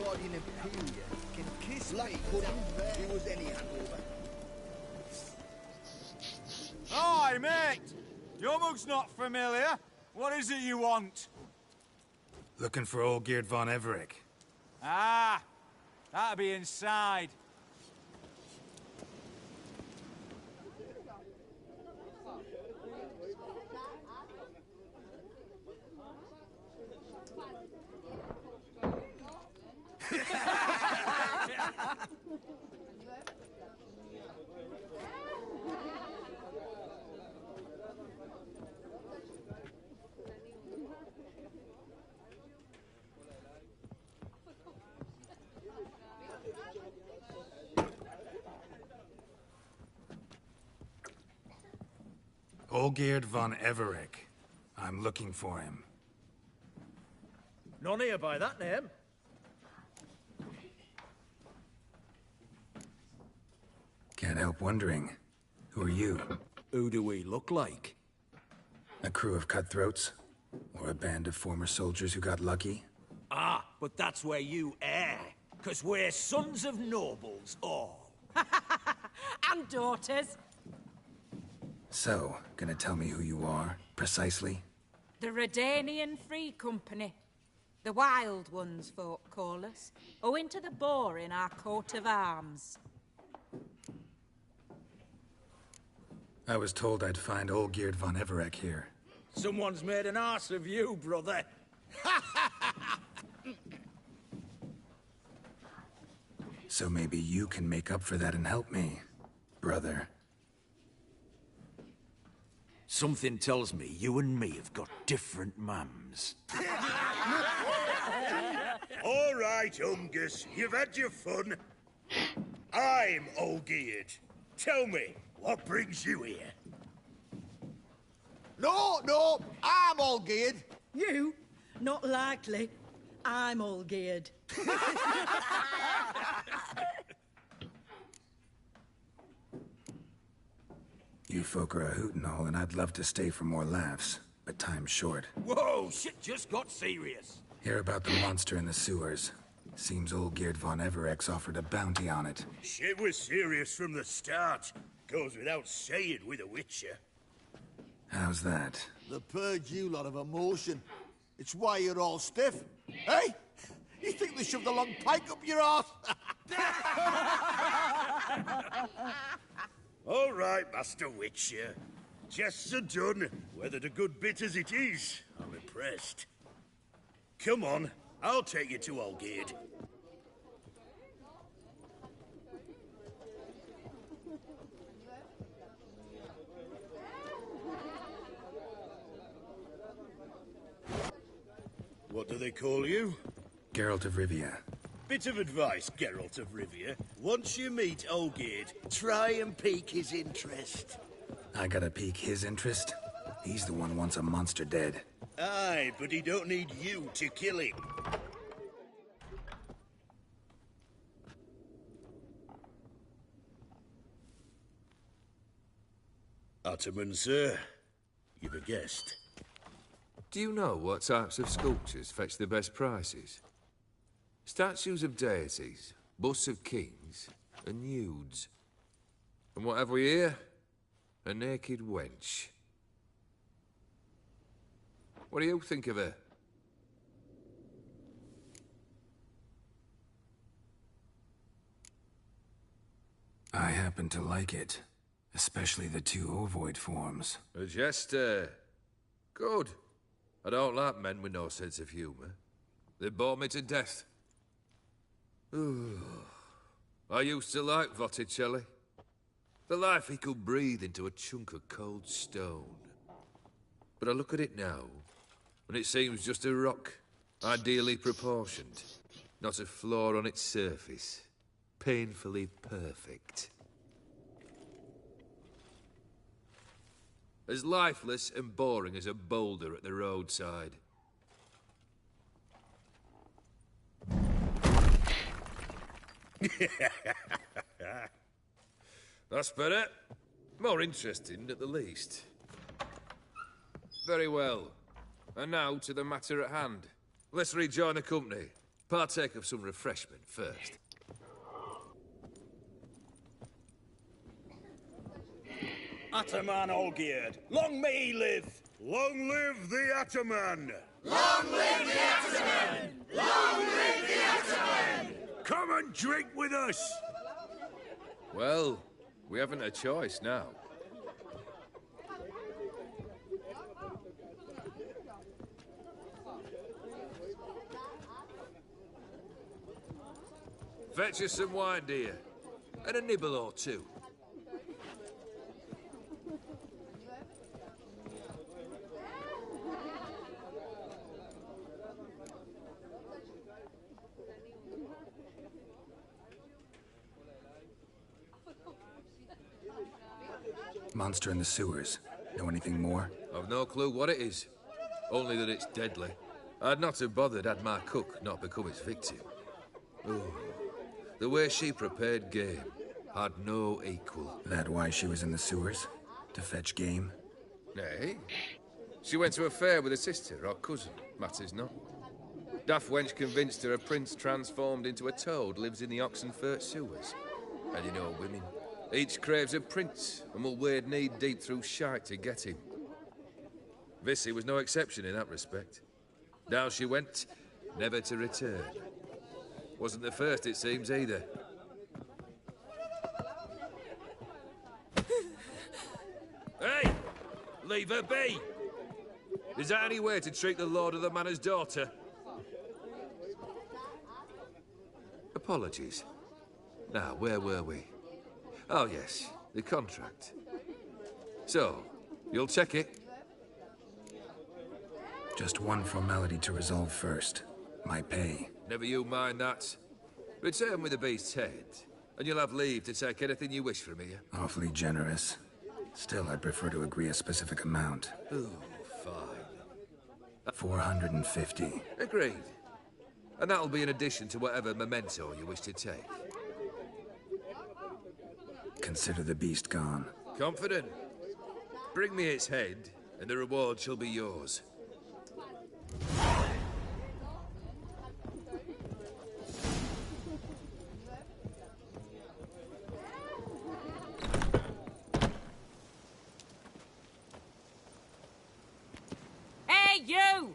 Guardian Imperia can kiss Black me. pudding, he was any hangover. Hi, mate! Your mug's not familiar. What is it you want? Looking for Olgierd von Everec. Ah, that'll be inside. Olgierd von Everec. I'm looking for him. None here by that name. Can't help wondering. Who are you? Who do we look like? A crew of cutthroats? Or a band of former soldiers who got lucky? Ah, but that's where you err. 'Cause we're sons of nobles, all. And daughters. So, gonna tell me who you are, precisely? The Redanian Free Company. The Wild Ones, folk call us. Owing to the boar in our coat of arms. I was told I'd find Olgierd von Everec here. Someone's made an arse of you, brother. So maybe you can make up for that and help me, brother. Something tells me you and me have got different mums. All right, Ungus, you've had your fun. I'm Olgierd. Tell me, what brings you here? No, I'm all geared. You? Not likely. I'm all geared. You folk are a hoot and all, and I'd love to stay for more laughs, but time's short. Whoa, shit just got serious. Hear about the monster in the sewers. Seems Olgierd von Everec's offered a bounty on it. Shit was serious from the start. Goes without saying with a Witcher. How's that? The purge you lot of emotion. It's why you're all stiff. Hey? You think they shoved a long pike up your arse? All right, Master Witcher. Jests are done. Whether the good bit as it is, I'm impressed. Come on, I'll take you to Olgierd. What do they call you? Geralt of Rivia. Bit of advice, Geralt of Rivia. Once you meet Olgierd, try and pique his interest. I gotta pique his interest? He's the one wants a monster dead. Aye, but he don't need you to kill him. Ottoman, sir. You've a guest. Do you know what types of sculptures fetch the best prices? Statues of deities, busts of kings, and nudes. And what have we here? A naked wench. What do you think of her? I happen to like it. Especially the two ovoid forms. A jester. Good. I don't like men with no sense of humour. They bore me to death. I used to like Botticelli. The life he could breathe into a chunk of cold stone. But I look at it now, and it seems just a rock, ideally proportioned. Not a flaw on its surface. Painfully perfect. As lifeless and boring as a boulder at the roadside. That's better. More interesting, at the least. Very well. And now to the matter at hand. Let's rejoin the company. Partake of some refreshment first. Ataman Olgierd, long may he live! Long live the Ataman! Come and drink with us! Well, we haven't a choice now. Fetch us some wine, dear. And a nibble or two. Monster in the sewers. Know anything more? I've no clue what it is. Only that it's deadly. I'd not have bothered had my cook not become its victim. Ooh. The way she prepared game had no equal. That why she was in the sewers? To fetch game? Nay. She went to a fair with a sister or cousin, matters not. Daft wench convinced her a prince transformed into a toad lives in the Oxenfurt sewers. And you know women. Each craves a prince and will wade knee-deep through shite to get him. Vissy was no exception in that respect. Down she went, never to return. Wasn't the first, it seems, either. Hey! Leave her be! Is that any way to treat the lord of the manor's daughter? Apologies. Now, where were we? Oh, yes, the contract. So, you'll check it? Just one formality to resolve first. My pay. Never you mind that. Return with the beast's head, and you'll have leave to take anything you wish from here. Awfully generous. Still, I'd prefer to agree a specific amount. Ooh, fine. 450. Agreed. And that'll be in addition to whatever memento you wish to take. Consider the beast gone. Confident? Bring me its head, and the reward shall be yours. Hey, you!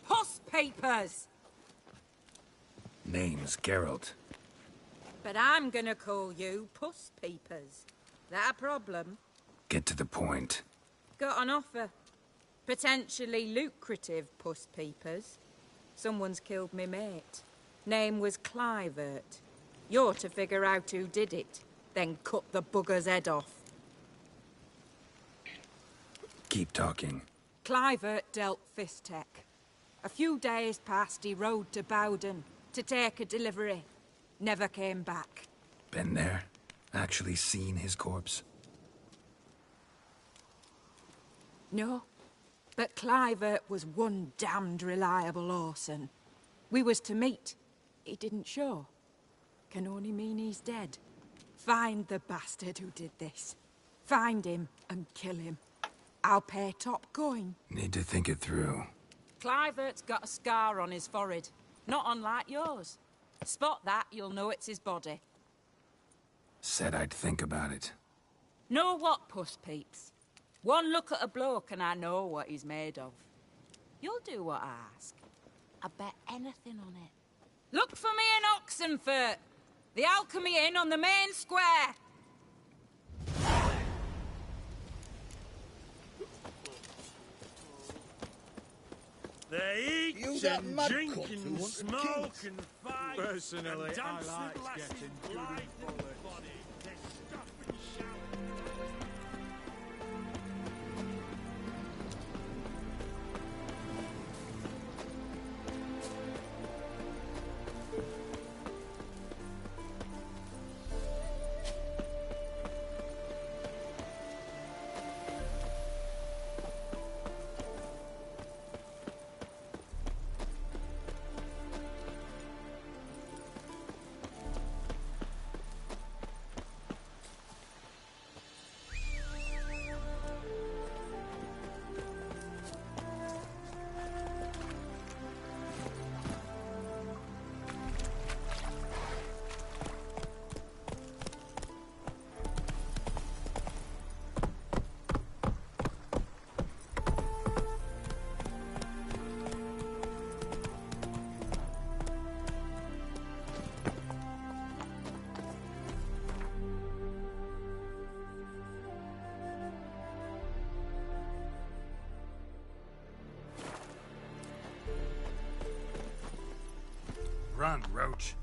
Puss papers! Name's Geralt. But I'm gonna call you Puss Peepers. That a problem? Get to the point. Got an offer. Potentially lucrative Puss Peepers. Someone's killed me mate. Name was Clivert. You're to figure out who did it, then cut the bugger's head off. Keep talking. Clivert dealt Fistech. A few days past, he rode to Bowden to take a delivery. Never came back. Been there? Actually seen his corpse? No. But Clivert was one damned reliable Orson. We was to meet. He didn't show. Can only mean he's dead. Find the bastard who did this. Find him and kill him. I'll pay top coin. Need to think it through. Clivert's got a scar on his forehead. Not unlike yours. Spot that, you'll know it's his body. Said I'd think about it. Know what, Puss Peeps? One look at a bloke and I know what he's made of. You'll do what I ask. I bet anything on it. Look for me in Oxenfurt! The Alchemy Inn on the main square! They eat You that and mad drink cock who and wants to smoke kill and fight Personally, and I dance like with lasses getting blind good and bullets. body. They stop and shout. Run, Roach.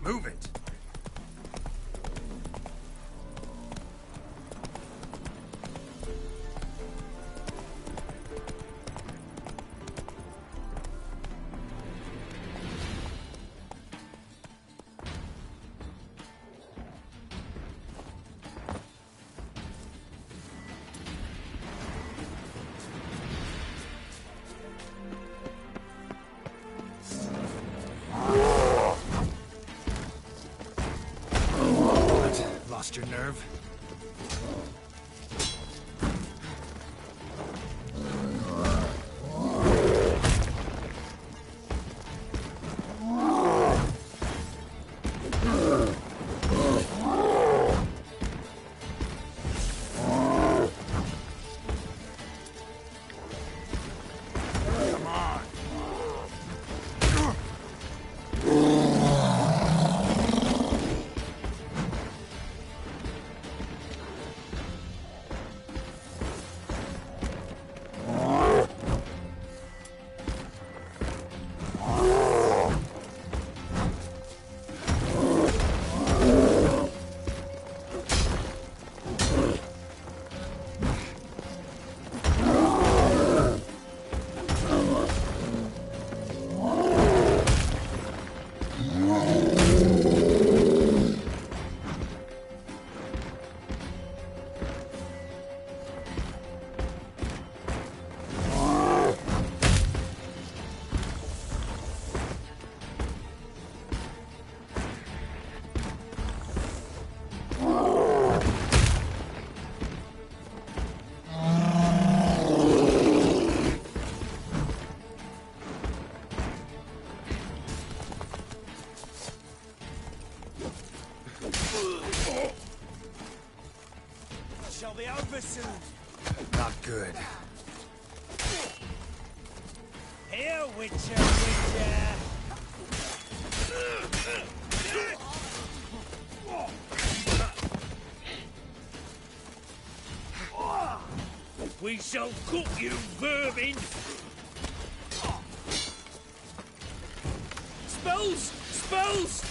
Move it. Lost your nerve? Come on. Shall be over soon. Not good. Here, Witcher, Witcher. We shall cook you, vermin! Spells! Spells!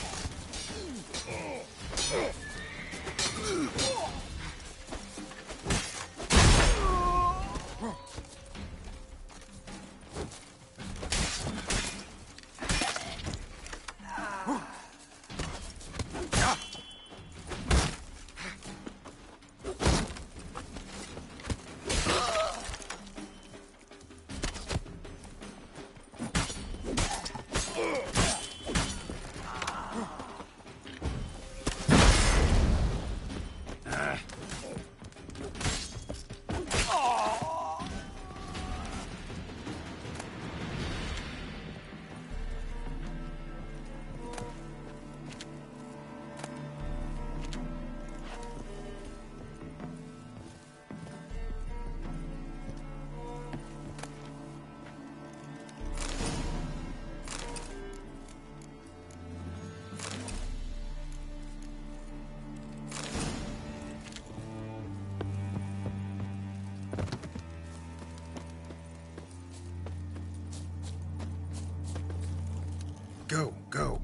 Go, go.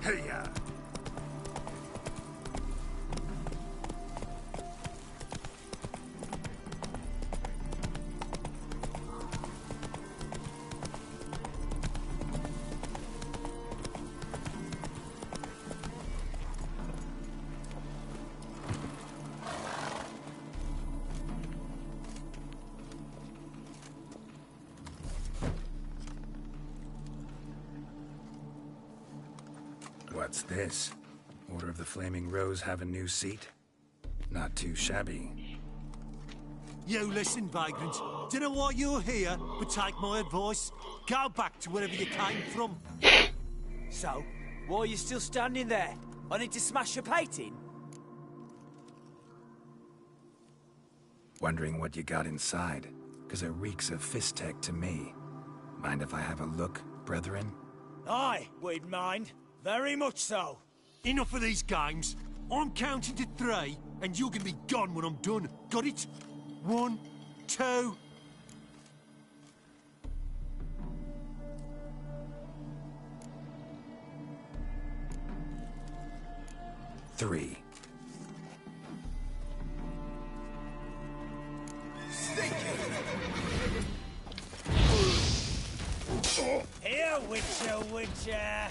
Hey-ya. What's this? Order of the Flaming Rose have a new seat? Not too shabby. You listen, vagrant. Dunno why you're here, but take my advice. Go back to wherever you came from. So, why are you still standing there? I need to smash your painting? Wondering what you got inside, because it reeks of fist tech to me. Mind if I have a look, brethren? Aye, we'd mind. Very much so. Enough of these games. I'm counting to 3, and you're gonna be gone when I'm done. Got it? 1, 2... 3. Here, Witcher, Witcher!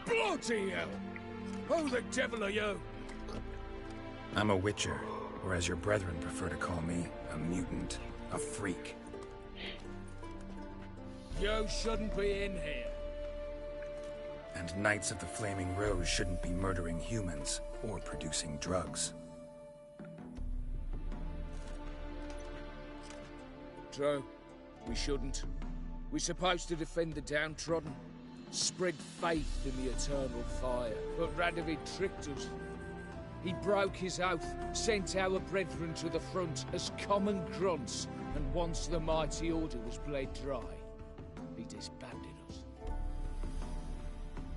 Bloody hell! Who the devil are you? I'm a Witcher, or as your brethren prefer to call me, a mutant, a freak. You shouldn't be in here. And Knights of the Flaming Rose shouldn't be murdering humans or producing drugs. True. We shouldn't. We're supposed to defend the downtrodden, spread faith in the eternal fire. But Radovid tricked us. He broke his oath, sent our brethren to the front as common grunts, and once the mighty order was bled dry, he disbanded us.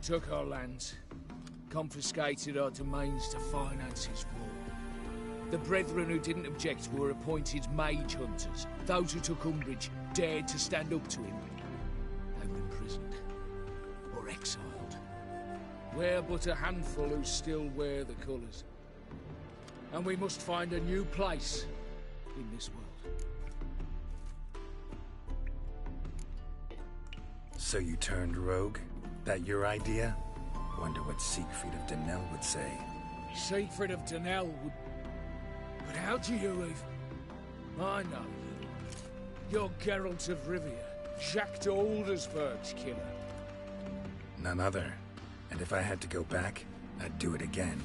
Took our lands, confiscated our domains to finance his war. The brethren who didn't object were appointed mage hunters. Those who took umbrage dared to stand up to him. They were imprisoned. are exiled. We're but a handful who still wear the colours. And we must find a new place in this world. So you turned rogue? That your idea? Wonder what Siegfried of Denel would say. Siegfried of Denel would... But how do you even... I know you. You're Geralt of Rivia, Jacques de Aldersberg's killer. None other. And if I had to go back, I'd do it again.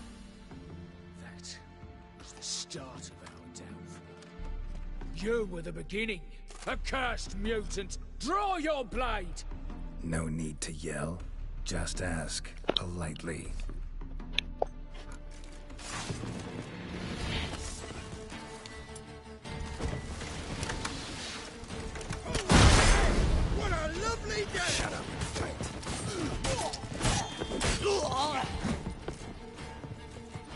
That was the start of our downfall. You were the beginning. Accursed mutant! Draw your blade! No need to yell. Just ask, politely. What a lovely day! Shut up and fight.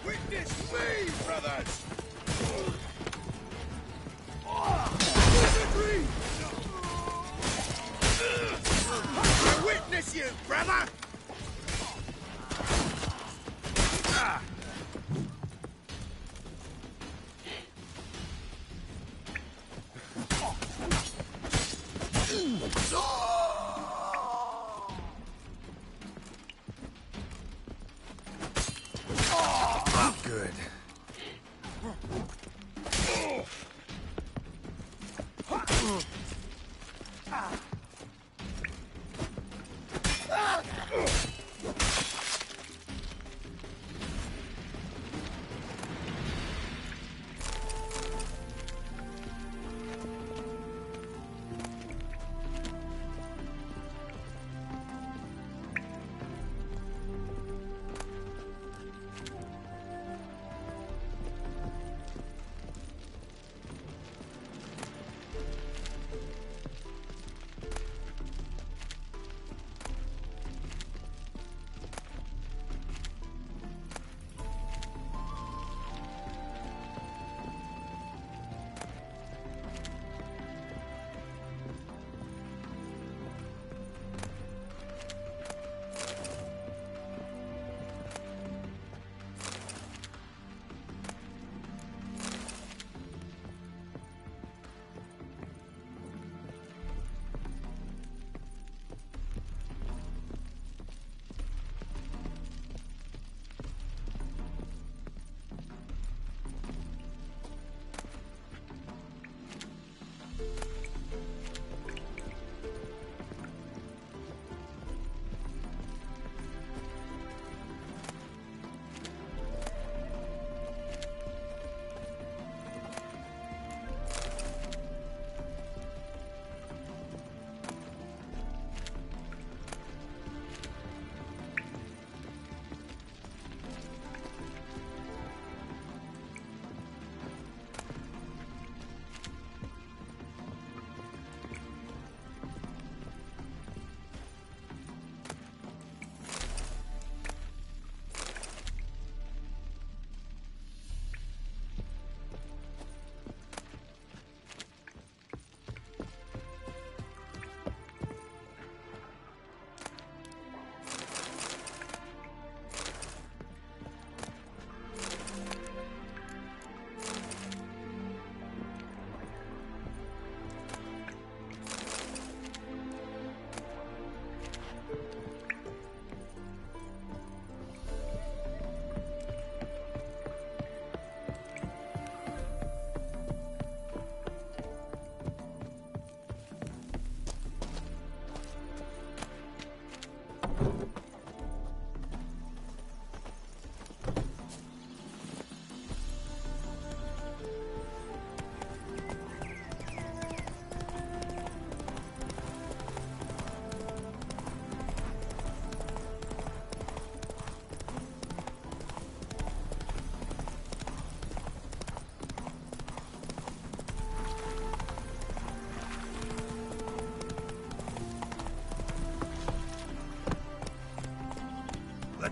Witness me, brothers! I witness you, brother! Good.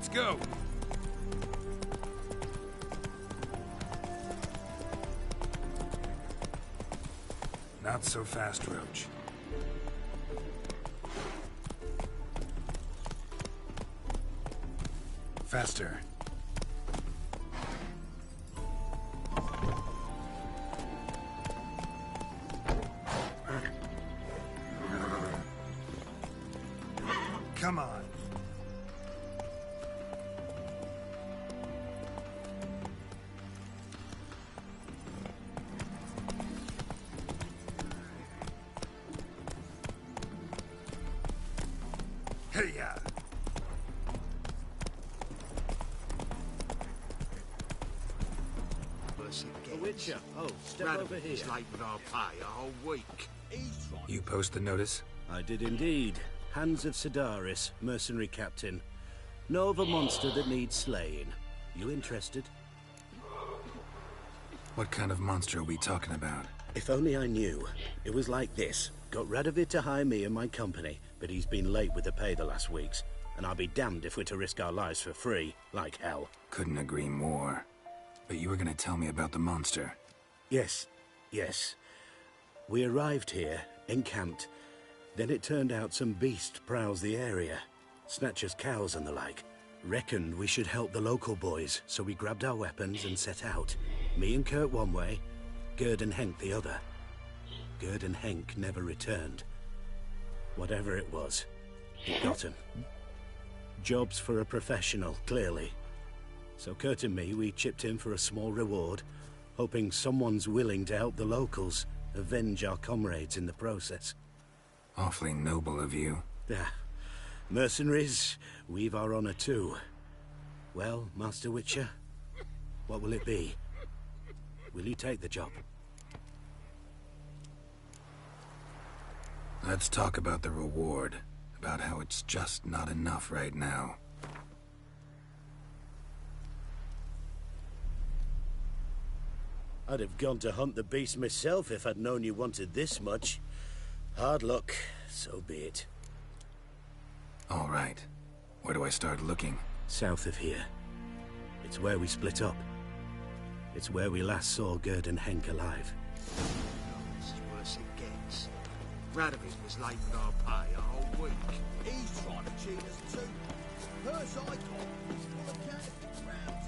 Let's go. Not so fast, Roach. Faster. Come on. Hey-ya! The Witcher. Oh, step over here. Late with our pay a whole week. You post the notice? I did indeed. Hans of Sedaris, mercenary captain. Know of a monster that needs slaying. You interested? What kind of monster are we talking about? If only I knew. It was like this. Got Radovid to hire me and my company, but he's been late with the pay the last weeks. And I'll be damned if we're to risk our lives for free, like hell. Couldn't agree more. But you were gonna tell me about the monster. Yes. We arrived here, encamped. Then it turned out some beast prowls the area. Snatchers cows and the like. Reckoned we should help the local boys, so we grabbed our weapons and set out. Me and Kurt one way, Gerd and Henk the other. Gerd and Henk never returned. Whatever it was, it got him. Jobs for a professional, clearly. So Kurt and me, we chipped in for a small reward, hoping someone's willing to help the locals, avenge our comrades in the process. Awfully noble of you. Mercenaries, we've our honor too. Well, Master Witcher, what will it be? Will you take the job? Let's talk about the reward. About how it's just not enough right now. I'd have gone to hunt the beast myself if I'd known you wanted this much. Hard luck, so be it. All right. Where do I start looking? South of here. It's where we split up. It's where we last saw Gerd and Henk alive. This is worse it gets. Radovid was late with our pay a whole week. He's trying to cheat us too. Purse I got is full of counterfeit rounds.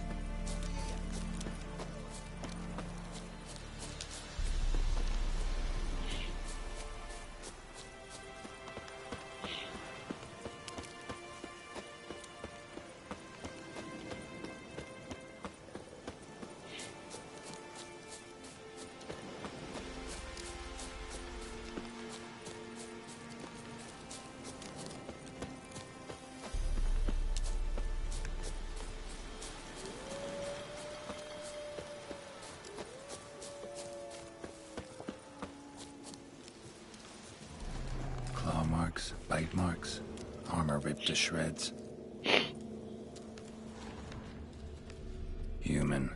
Claw marks, bite marks, armor ripped to shreds. Human.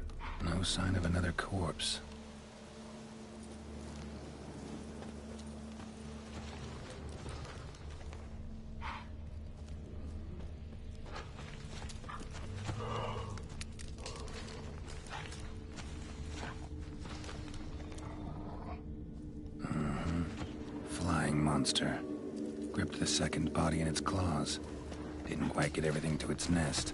No sign of another corpse. Flying monster. Gripped the second body in its claws. Didn't quite get everything to its nest.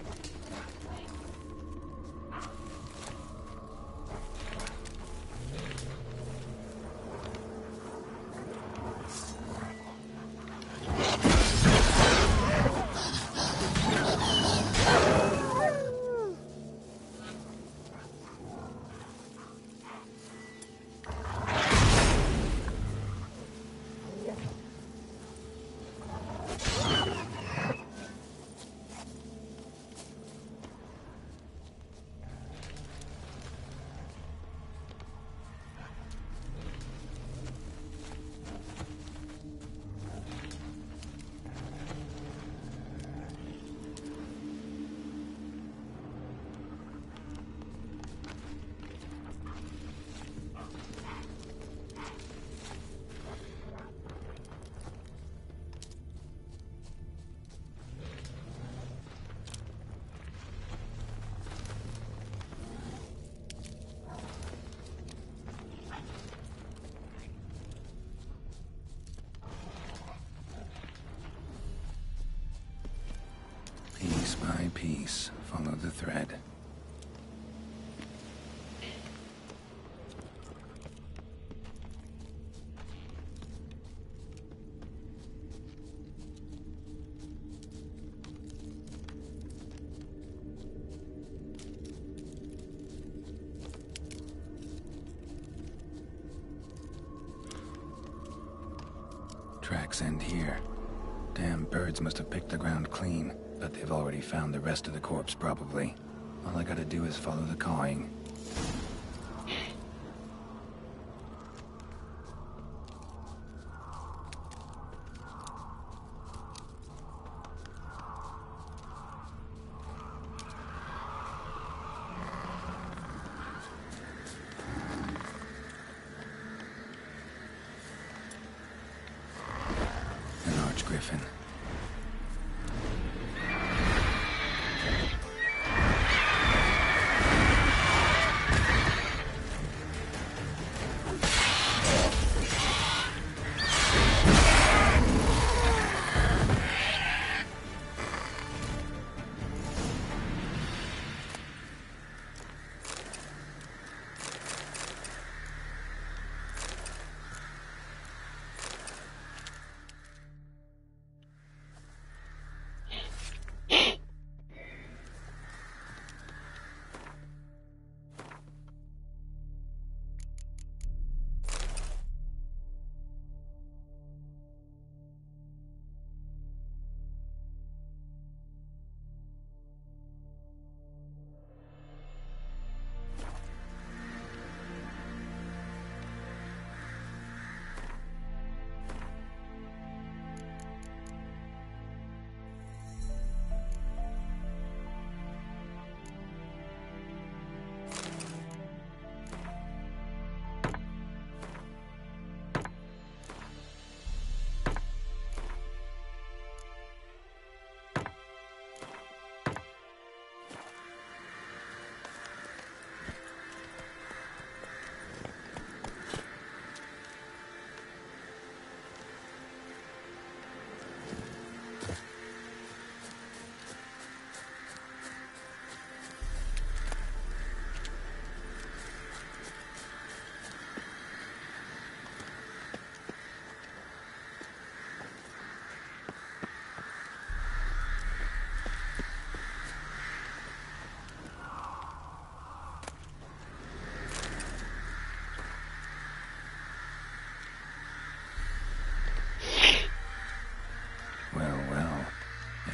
Piece by piece, Follow the thread. Tracks end here. Damn birds must have picked the ground clean, but they've already found the rest of the corpse, probably. All I gotta do is follow the cawing. Griffin.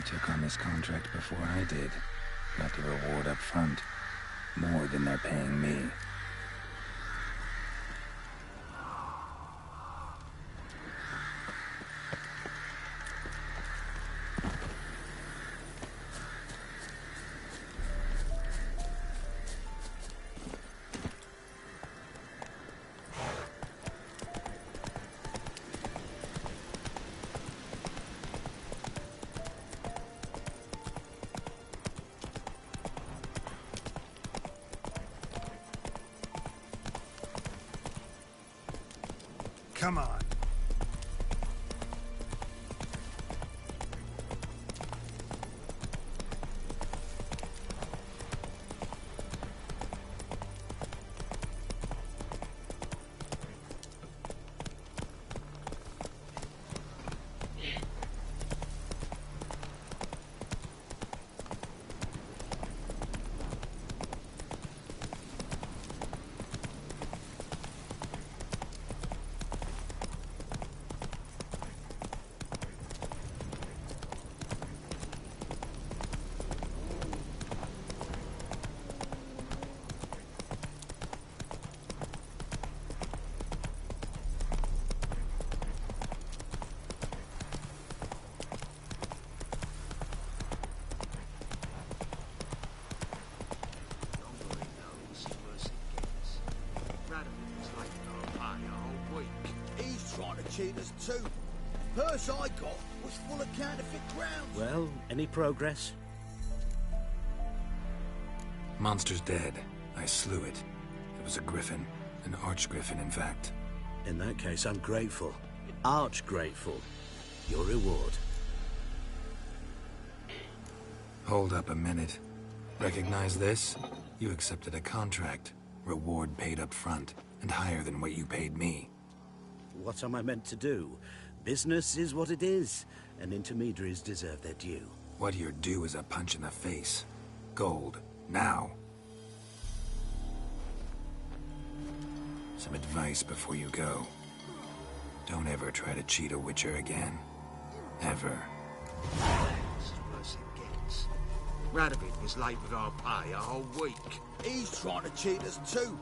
Took on this contract before I did. Got the reward up front. More than they're paying me. Come on. Cheat us too. Purse I got was full of counterfeit grounds. Well, any progress? Monster's dead. I slew it. It was a griffin. An archgriffin, in fact. In that case, I'm grateful. Arch grateful. Your reward. Hold up a minute. Recognize this? You accepted a contract. Reward paid up front, and higher than what you paid me. What am I meant to do? Business is what it is, and intermediaries deserve their due. What you're due is a punch in the face. Gold. Now. Some advice before you go. Don't ever try to cheat a Witcher again. Ever. It's worse it gets. Radovid was late with our pay a whole week. He's trying to cheat us too.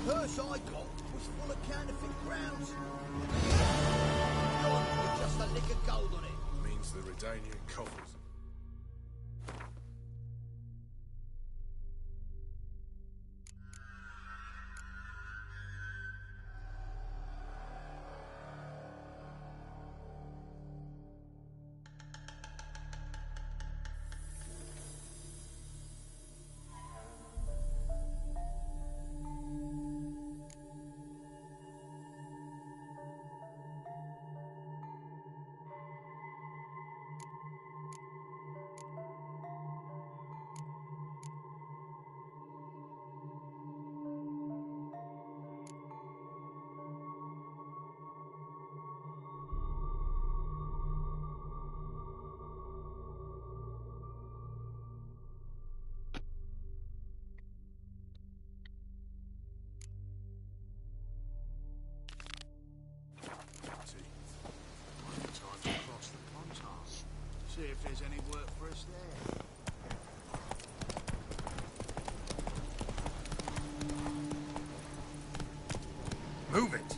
The purse I got was full of counterfeit crowns. Yours with just a lick of gold on it. Means the Redanian coffers. See if there's any work for us there. Move it!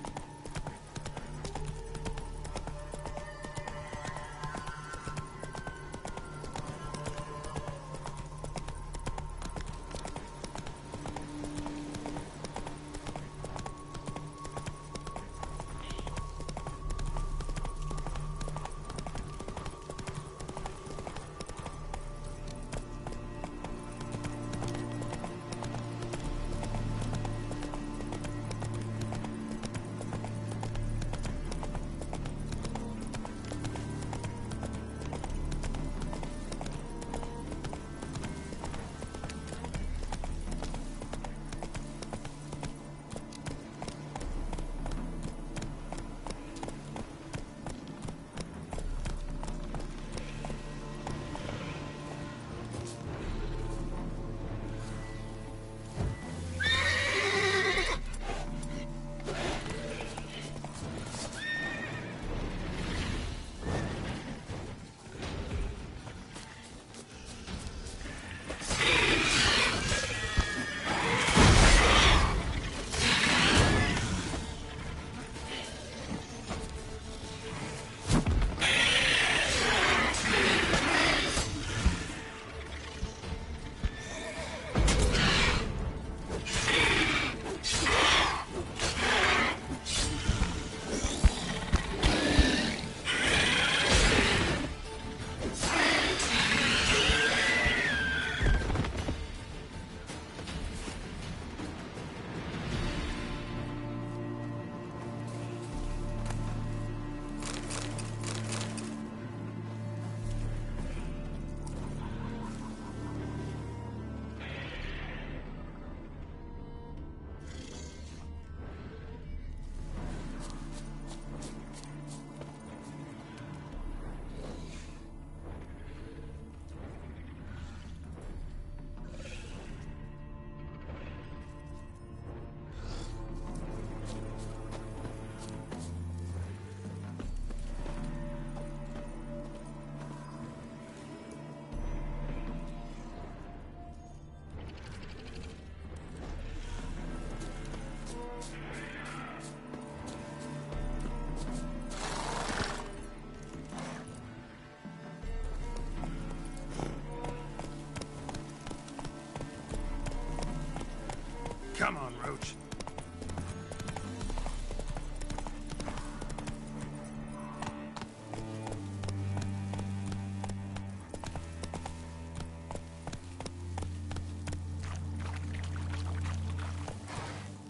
Come on, Roach.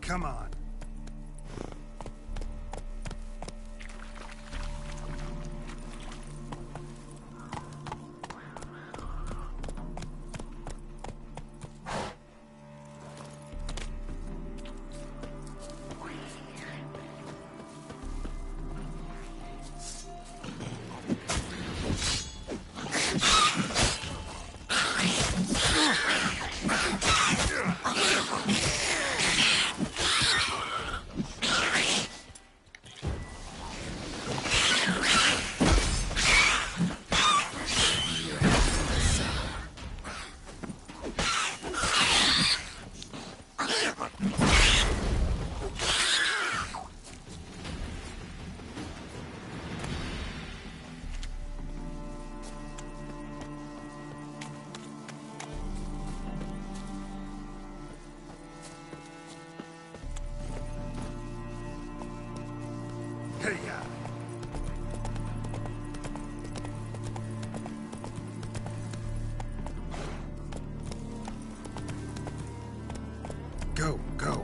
Come on. Go, go.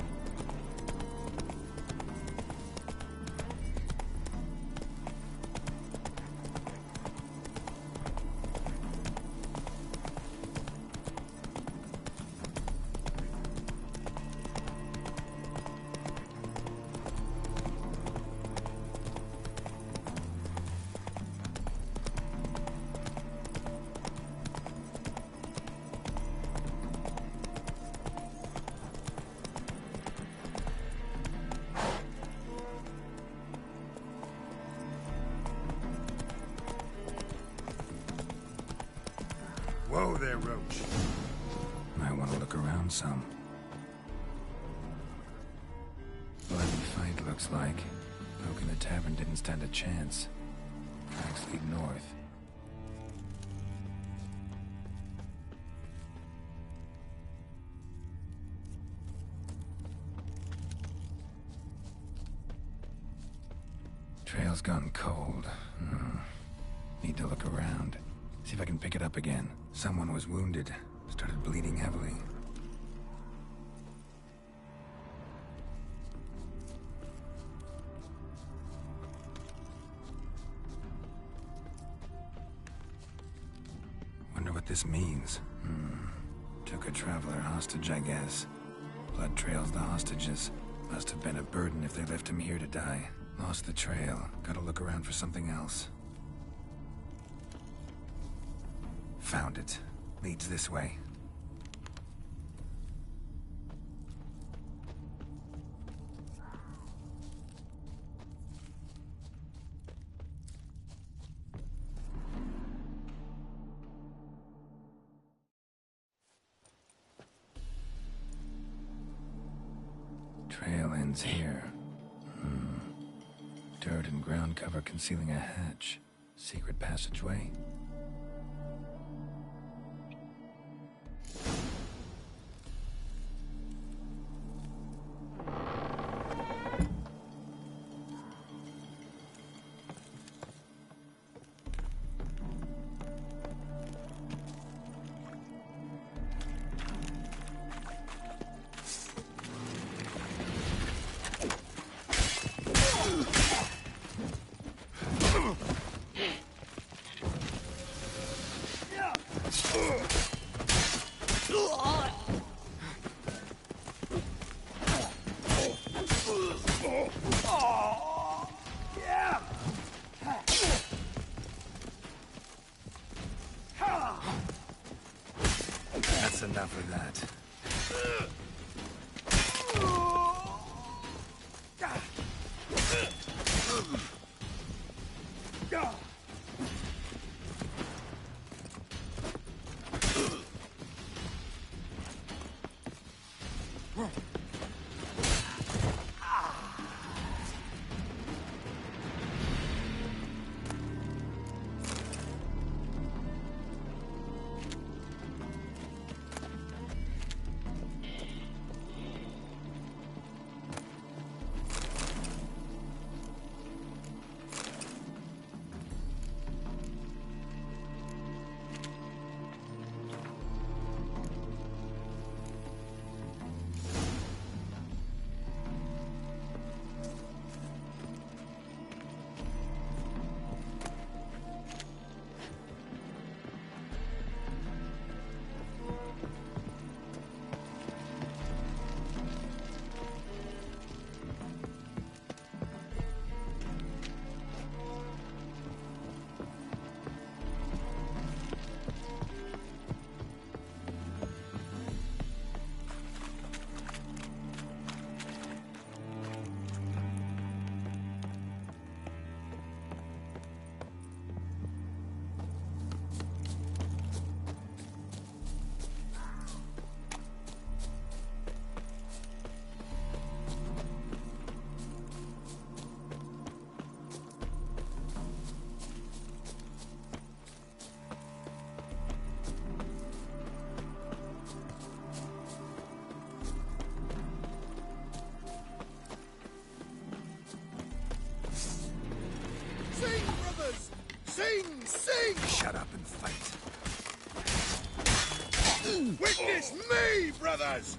Whoa there, Roach. Might want to look around some. Bloody fight, looks like. Oak in the tavern didn't stand a chance. Tracks lead north. Trail's gone cold. Need to look around. See if I can pick it up again. Someone was wounded. Started bleeding heavily. Wonder what this means. Took a traveler hostage, I guess. Blood trails the hostages. Must have been a burden if they left him here to die. Lost the trail. Gotta look around for something else. Found it. Leads this way. Trail ends here. Dirt and ground cover concealing a hatch. Secret passageway. That's enough of that. Sing, brothers! Sing, sing! Shut up and fight. Witness me, brothers!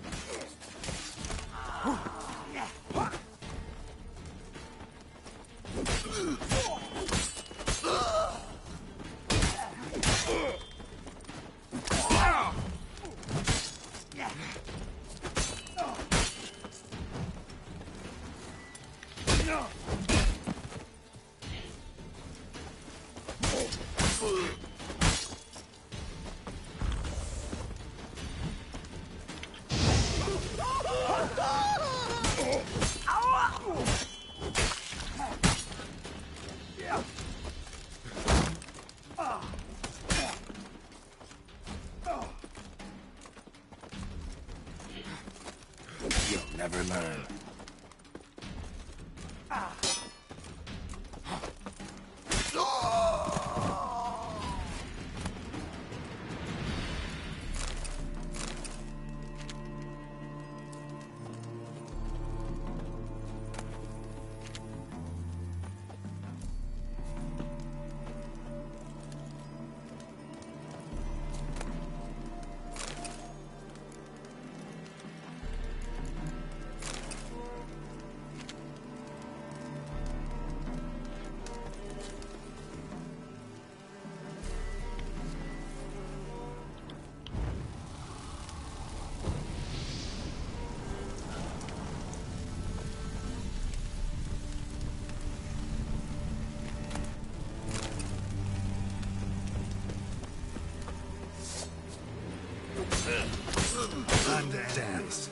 You'll never learn. Dance.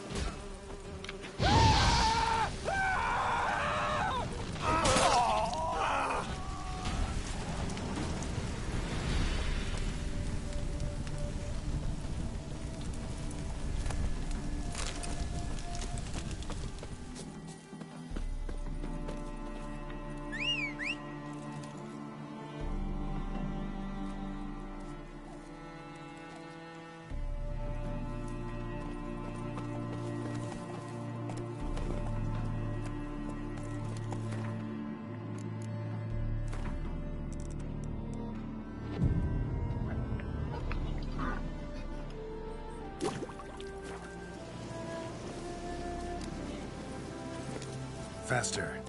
Faster.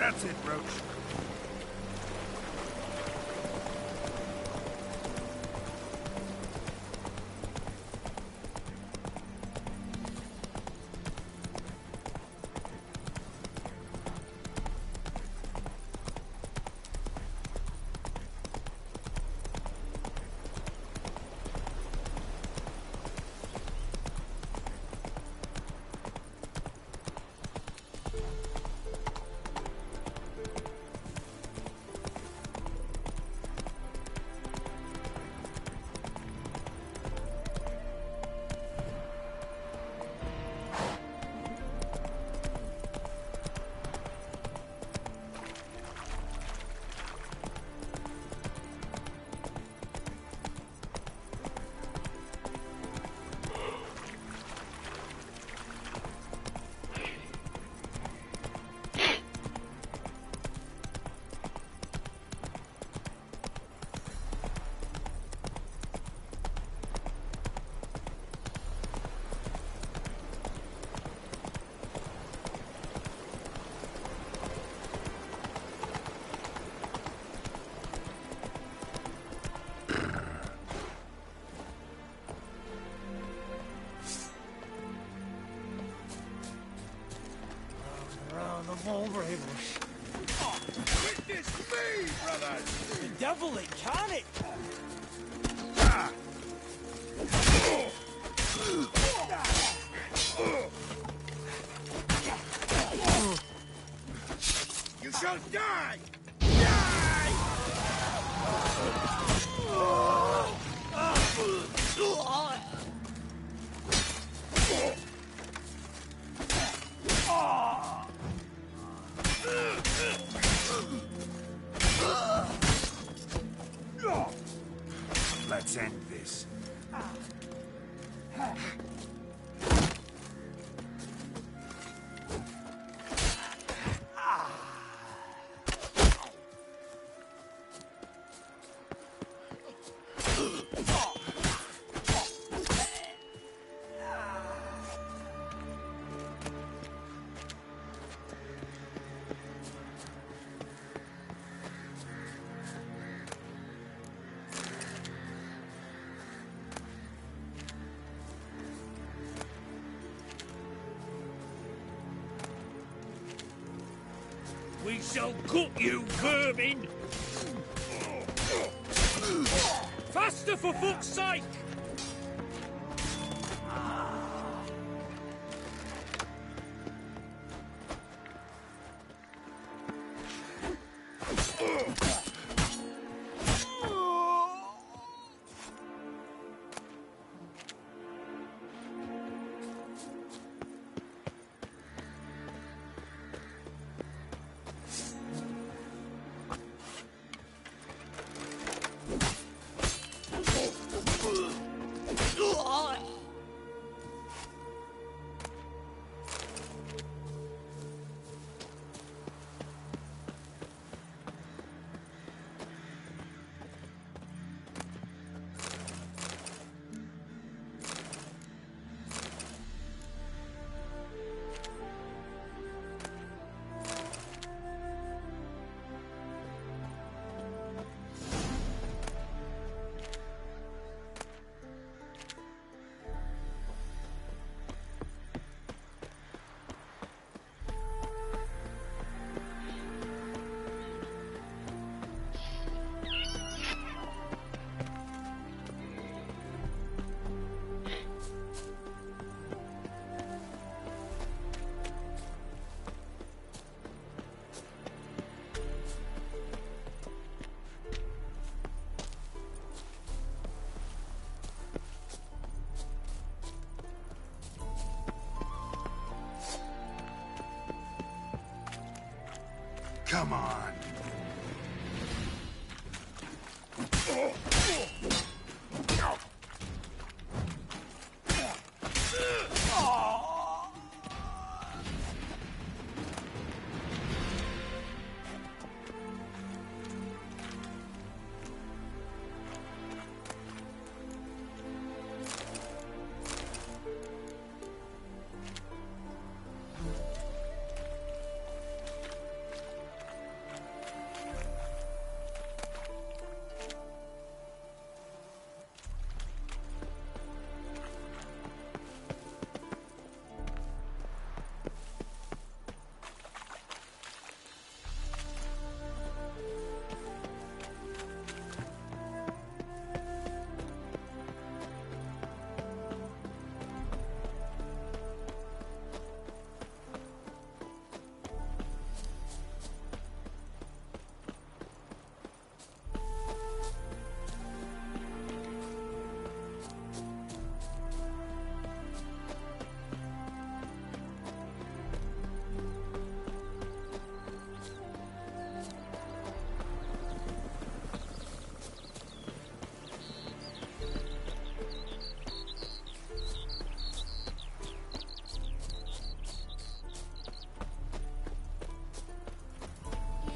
That's it, Roach. Wolverines. Oh, witness me, brothers! The devil incarnate! Now die! Die! Let's end this. We shall cook you, vermin! Faster, for fuck's sake! Come on.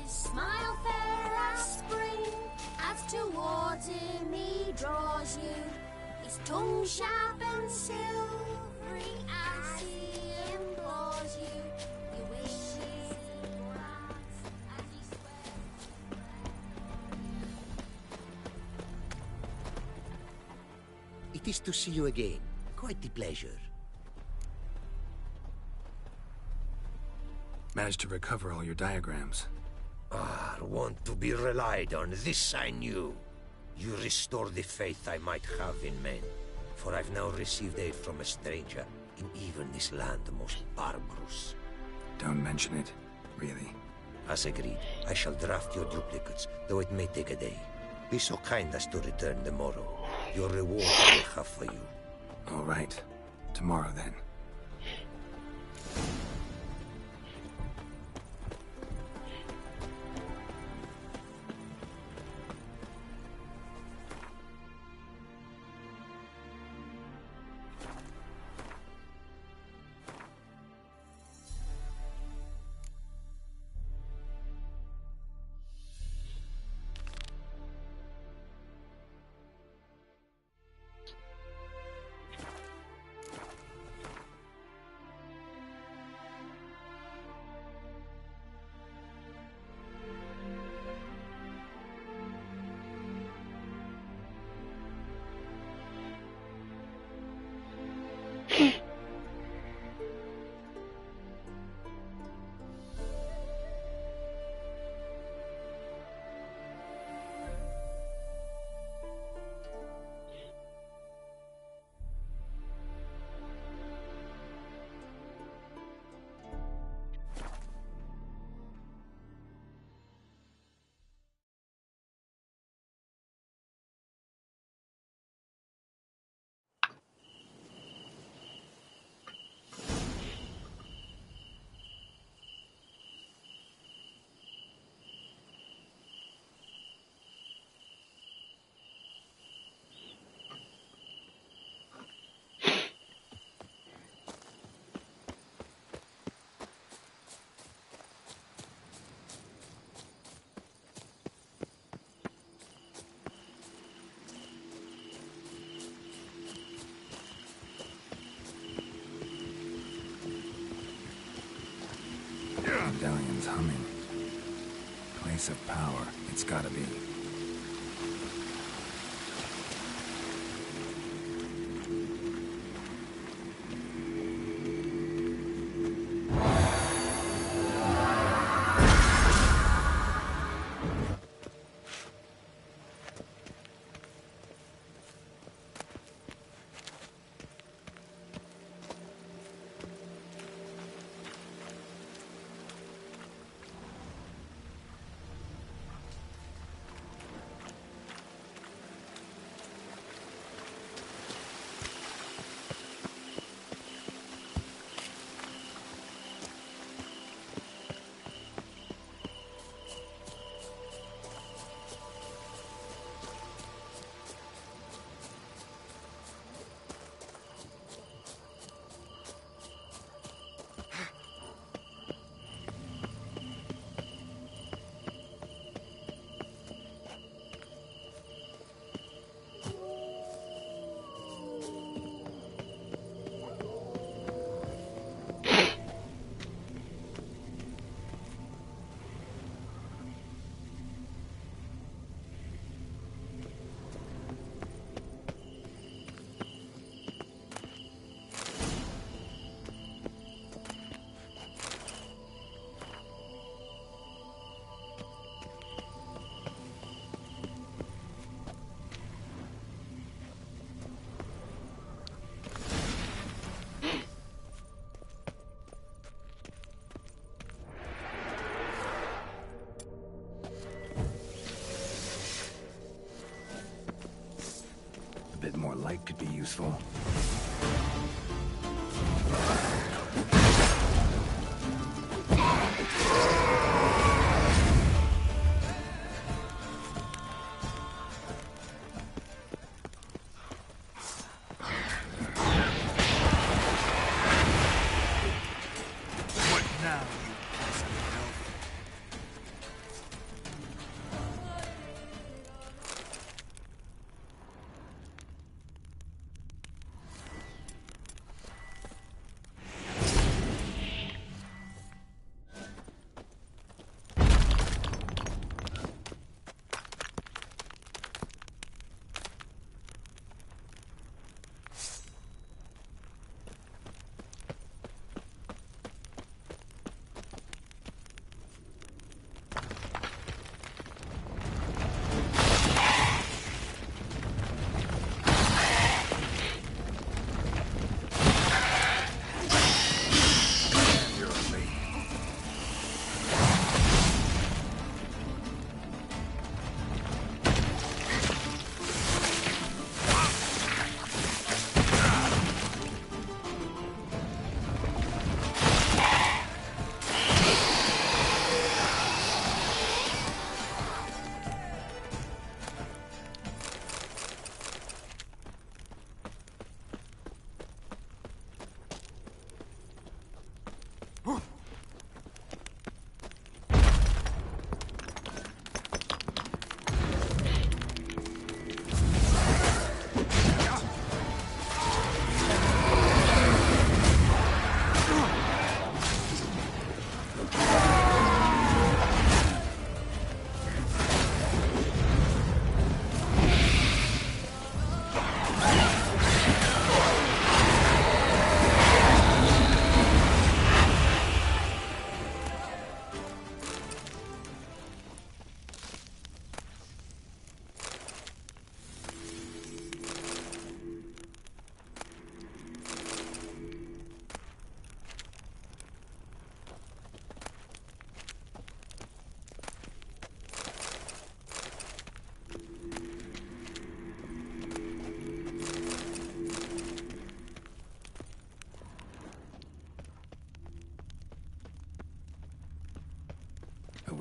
Smile fair as spring, as towards him he draws you. His tongue sharp and silvery as he implores you. Your wishes he grants as he swears. It is to see you again. Quite the pleasure. Managed to recover all your diagrams. Want to be relied on, this I knew. You restore the faith I might have in men, for I've now received aid from a stranger, in even this land most barbarous. Don't mention it, really. As agreed, I shall draft your duplicates, though it may take a day. Be so kind as to return tomorrow. Your reward I will have for you. All right. Tomorrow, then. Medallion's humming. Place of power. It's gotta be. A bit more light could be useful.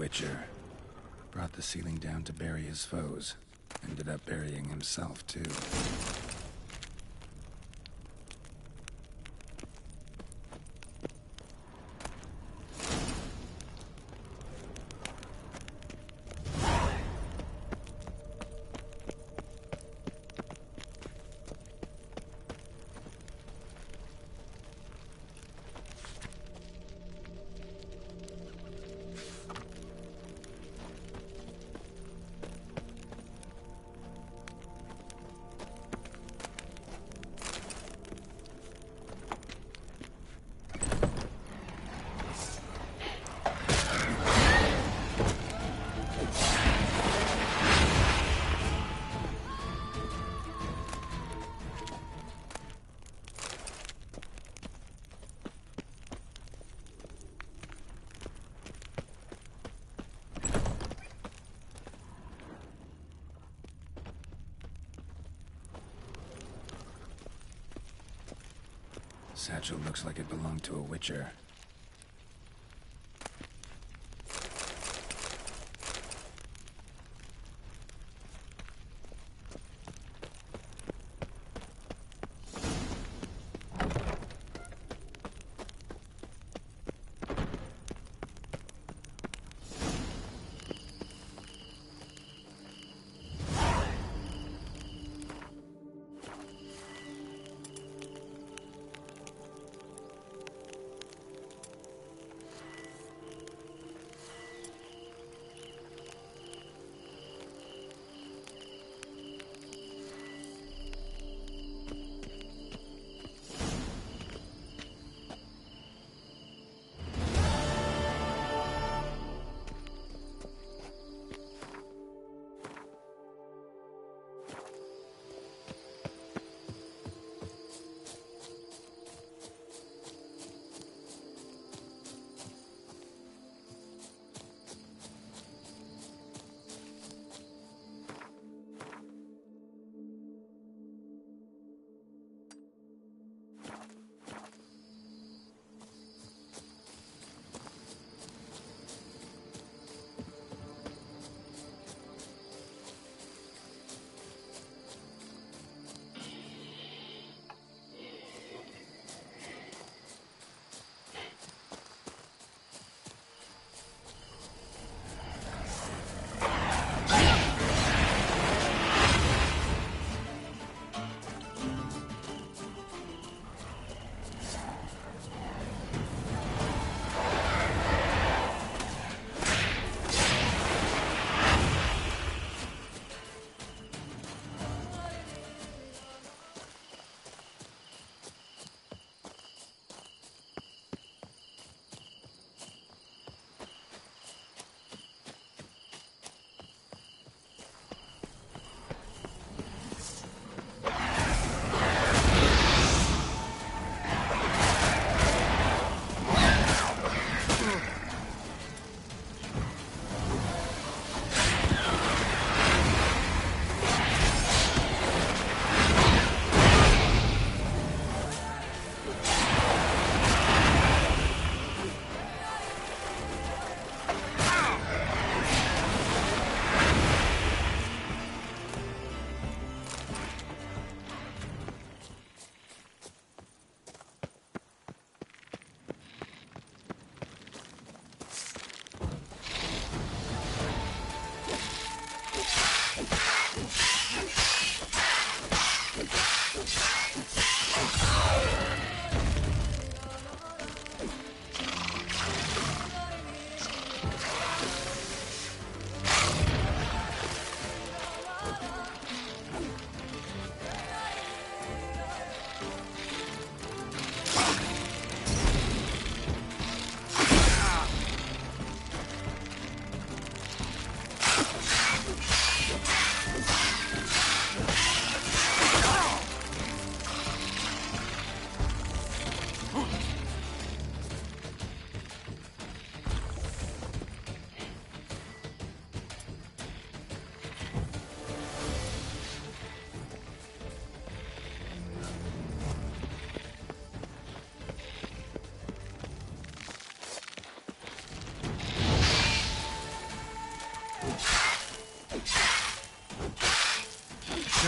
Witcher. Brought the ceiling down to bury his foes. Ended up burying himself, too. Satchel looks like it belonged to a Witcher.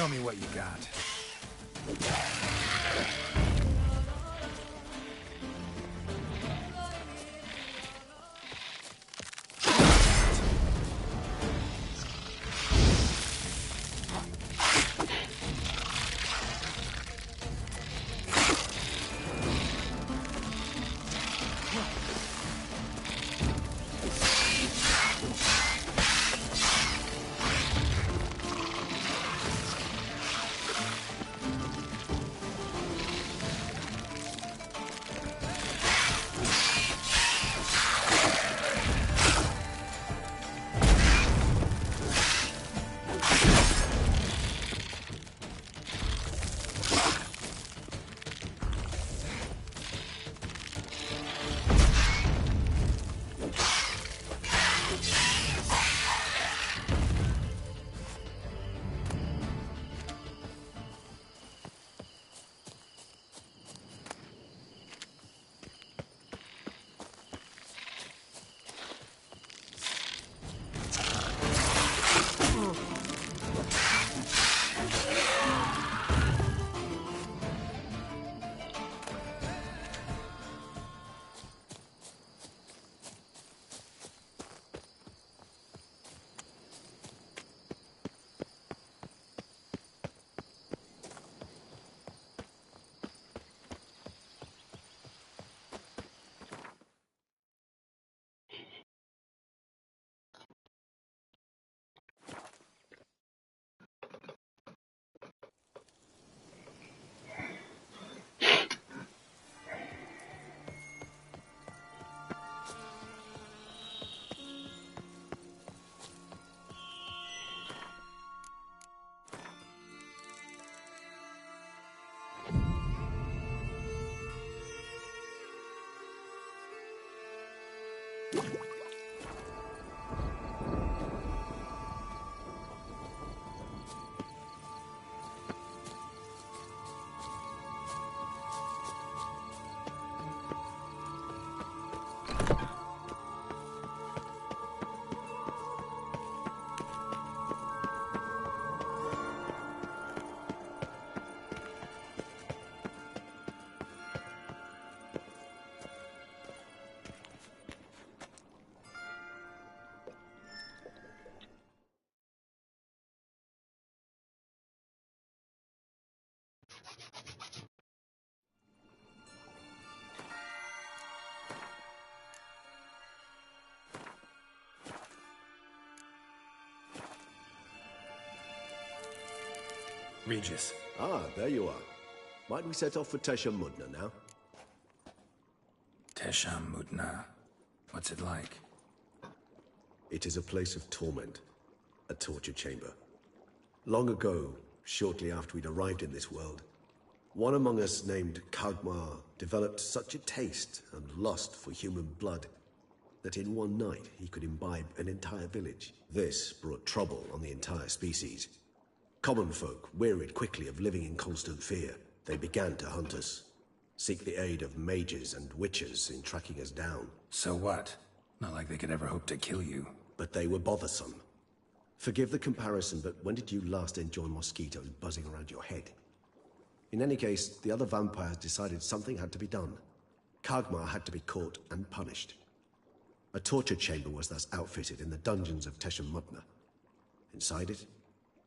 Show me what you got. Regis. Ah, there you are. Might we set off for Tesha Mudna now? Tesha Mudna. What's it like? It is a place of torment. A torture chamber. Long ago, shortly after we'd arrived in this world, one among us named Kagmar developed such a taste and lust for human blood that in one night he could imbibe an entire village. This brought trouble on the entire species. Common folk wearied quickly of living in constant fear. They began to hunt us, seek the aid of mages and witches in tracking us down. So what? Not like they could ever hope to kill you. But they were bothersome. Forgive the comparison, but when did you last enjoy mosquitoes buzzing around your head? In any case, the other vampires decided something had to be done. Kagmar had to be caught and punished. A torture chamber was thus outfitted in the dungeons of Tesha Mudna. Inside it,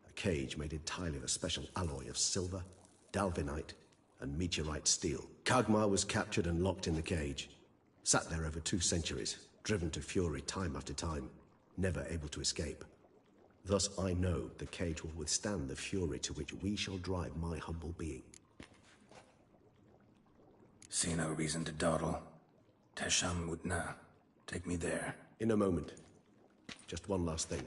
a cage made entirely of a special alloy of silver, dalvinite, and meteorite steel. Kagmar was captured and locked in the cage. Sat there over 2 centuries, driven to fury time after time, never able to escape. Thus I know the cage will withstand the fury to which we shall drive my humble being. See no reason to dawdle. Tesha Mudna. Take me there. In a moment. Just one last thing.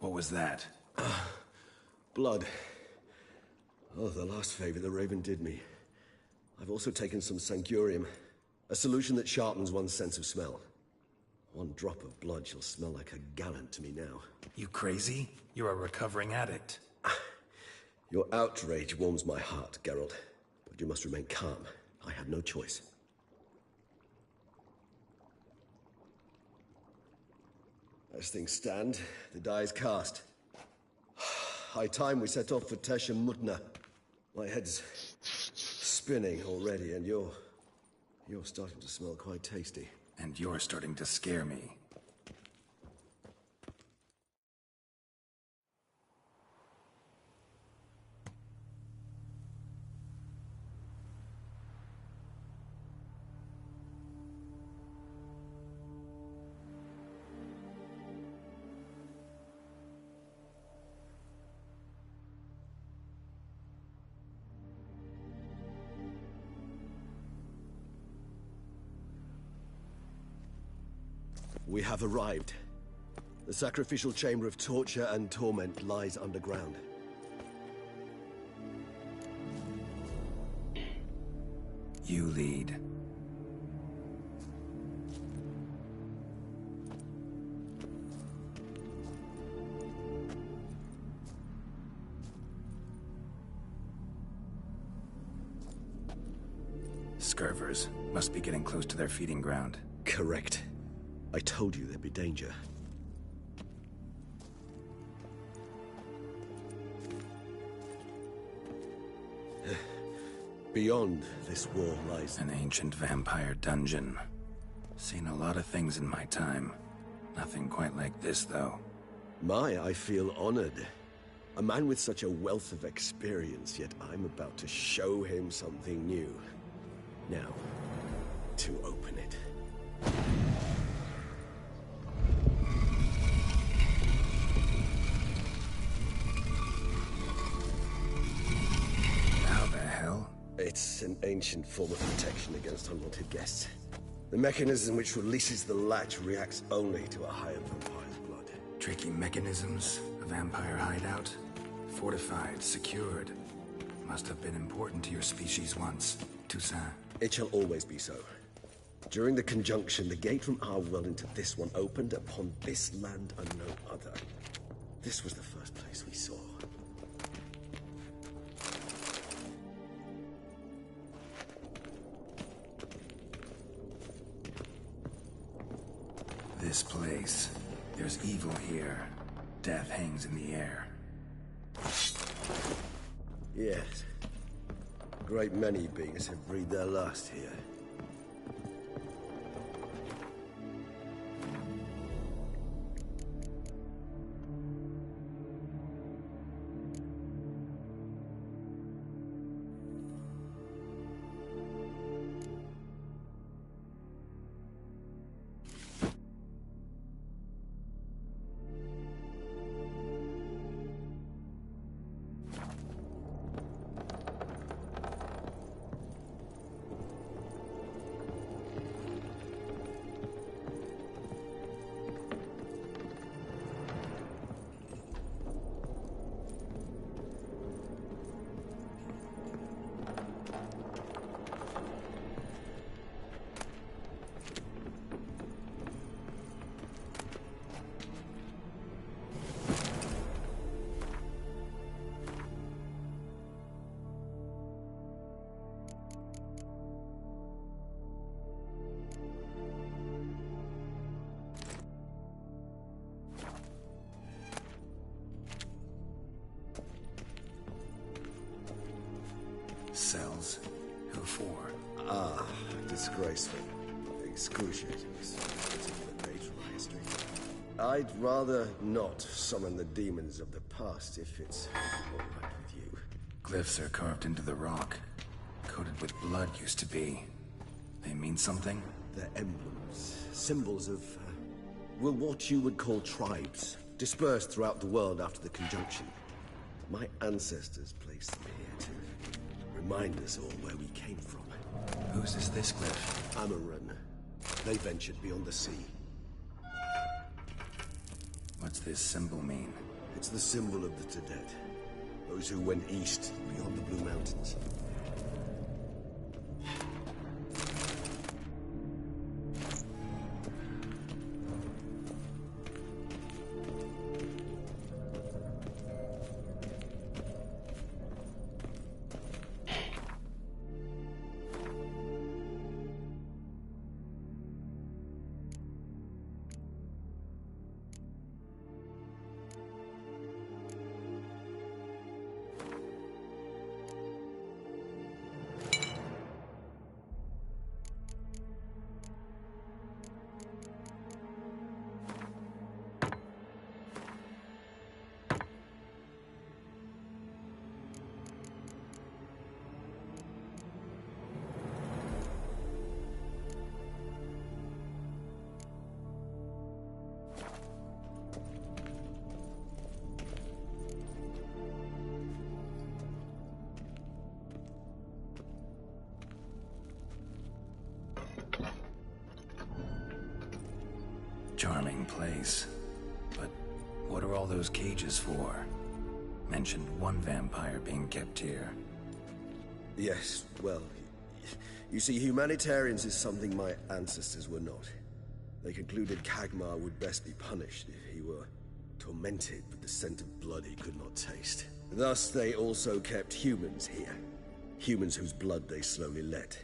What was that? Blood. Oh, the last favor the Raven did me. I've also taken some Sancurium, a solution that sharpens one's sense of smell. One drop of blood shall smell like a gallon to me now. You crazy? You're a recovering addict. Your outrage warms my heart, Geralt. But you must remain calm. I have no choice. As things stand, the die is cast. High time we set off for Tesha Mutna. My head's spinning already, and you're starting to smell quite tasty. And you're starting to scare me. We have arrived. The sacrificial chamber of torture and torment lies underground. You lead. Scurvers must be getting close to their feeding ground. Correct. I told you there'd be danger. Beyond this wall lies an ancient vampire dungeon. Seen a lot of things in my time. Nothing quite like this, though. I feel honored. A man with such a wealth of experience, yet I'm about to show him something new. Now, to open it. It's an ancient form of protection against unwanted guests. The mechanism which releases the latch reacts only to a higher vampire's blood. Tricky mechanisms, a vampire hideout. Fortified, secured. Must have been important to your species once, Toussaint. It shall always be so. During the conjunction, the gate from our world into this one opened upon this land and no other. This was the first place we saw. This place. There's evil here. Death hangs in the air. Yes. A great many beings have breathed their last here. Cells? Who for? Ah, disgraceful. Excruciating. It's a page from our history. I'd rather not summon the demons of the past if it's all right with you. Glyphs are carved into the rock. Coated with blood used to be. They mean something? They're emblems. Symbols of, well, what you would call tribes. Dispersed throughout the world after the conjunction. My ancestors placed them here to remind us all where we came from. Whose is this glyph? Amaran. They ventured beyond the sea. What's this symbol mean? It's the symbol of the Tedet. Those who went east beyond the Blue Mountains. Charming place. But what are all those cages for? Mentioned one vampire being kept here. Yes, well, you see, humanitarians is something my ancestors were not. They concluded Kagmar would best be punished if he were tormented with the scent of blood he could not taste. Thus, they also kept humans here. Humans whose blood they slowly let.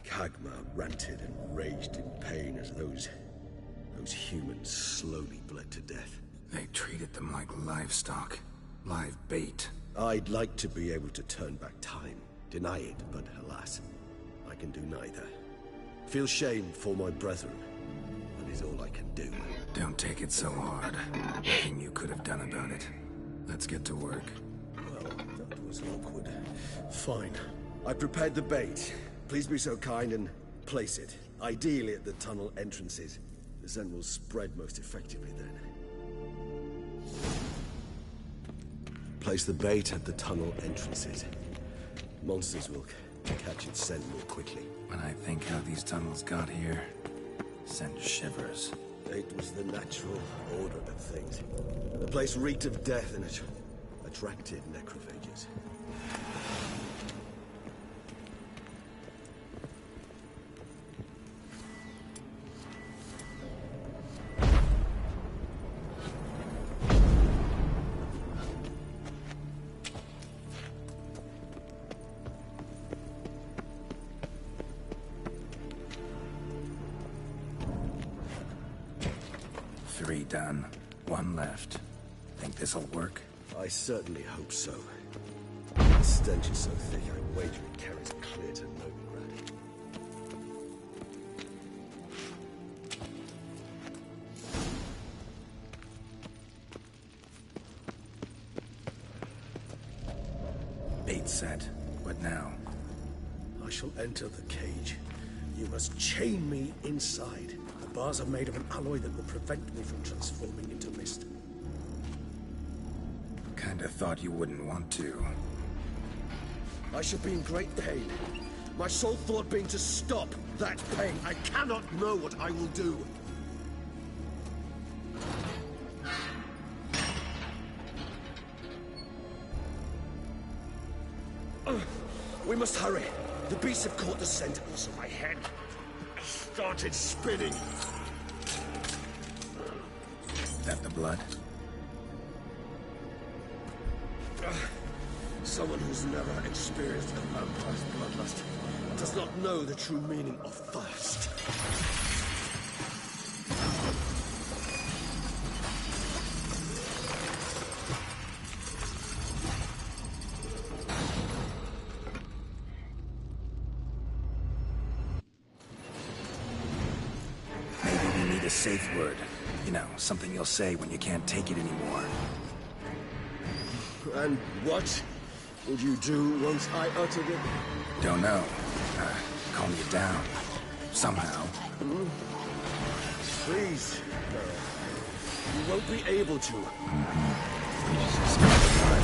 Kagmar ranted and raged in pain as those humans slowly bled to death. They treated them like livestock. Live bait. I'd like to be able to turn back time. Deny it, but alas, I can do neither. Feel shame for my brethren. That is all I can do. Don't take it so hard. Nothing you could have done about it. Let's get to work. Well, that was awkward. Fine. I prepared the bait. Please be so kind and place it. Ideally at the tunnel entrances. The scent will spread most effectively then. Place the bait at the tunnel entrances. Monsters will catch its scent more quickly. When I think how these tunnels got here, send shivers. It was the natural order of things. The place reeked of death and it attracted necrophages. Three done. One left. Think this'll work? I certainly hope so. The stench is so thick, I wager it carries clear to Novigrad. Bait set. What now? I shall enter the cage. You must chain me inside. The bars are made of an alloy that will prevent me from transforming into mist. Kinda thought you wouldn't want to. I shall be in great pain. My sole thought being to stop that pain. I cannot know what I will do. We must hurry. The beasts have caught the scent. Also, my head started spinning. That the blood? Someone who's never experienced a vampire's bloodlust does not know the true meaning of thirst. Maybe we need a safe word. You know, something you'll say when you can't take it anymore. And what would you do once I uttered it? Don't know. Calm you down. Somehow. Please. You won't be able to. We just smell the blood.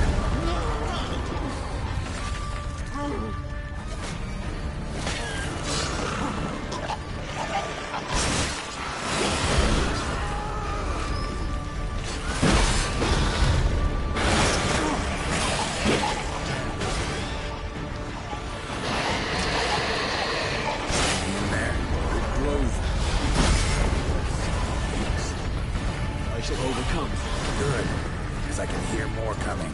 Good, because I can hear more coming.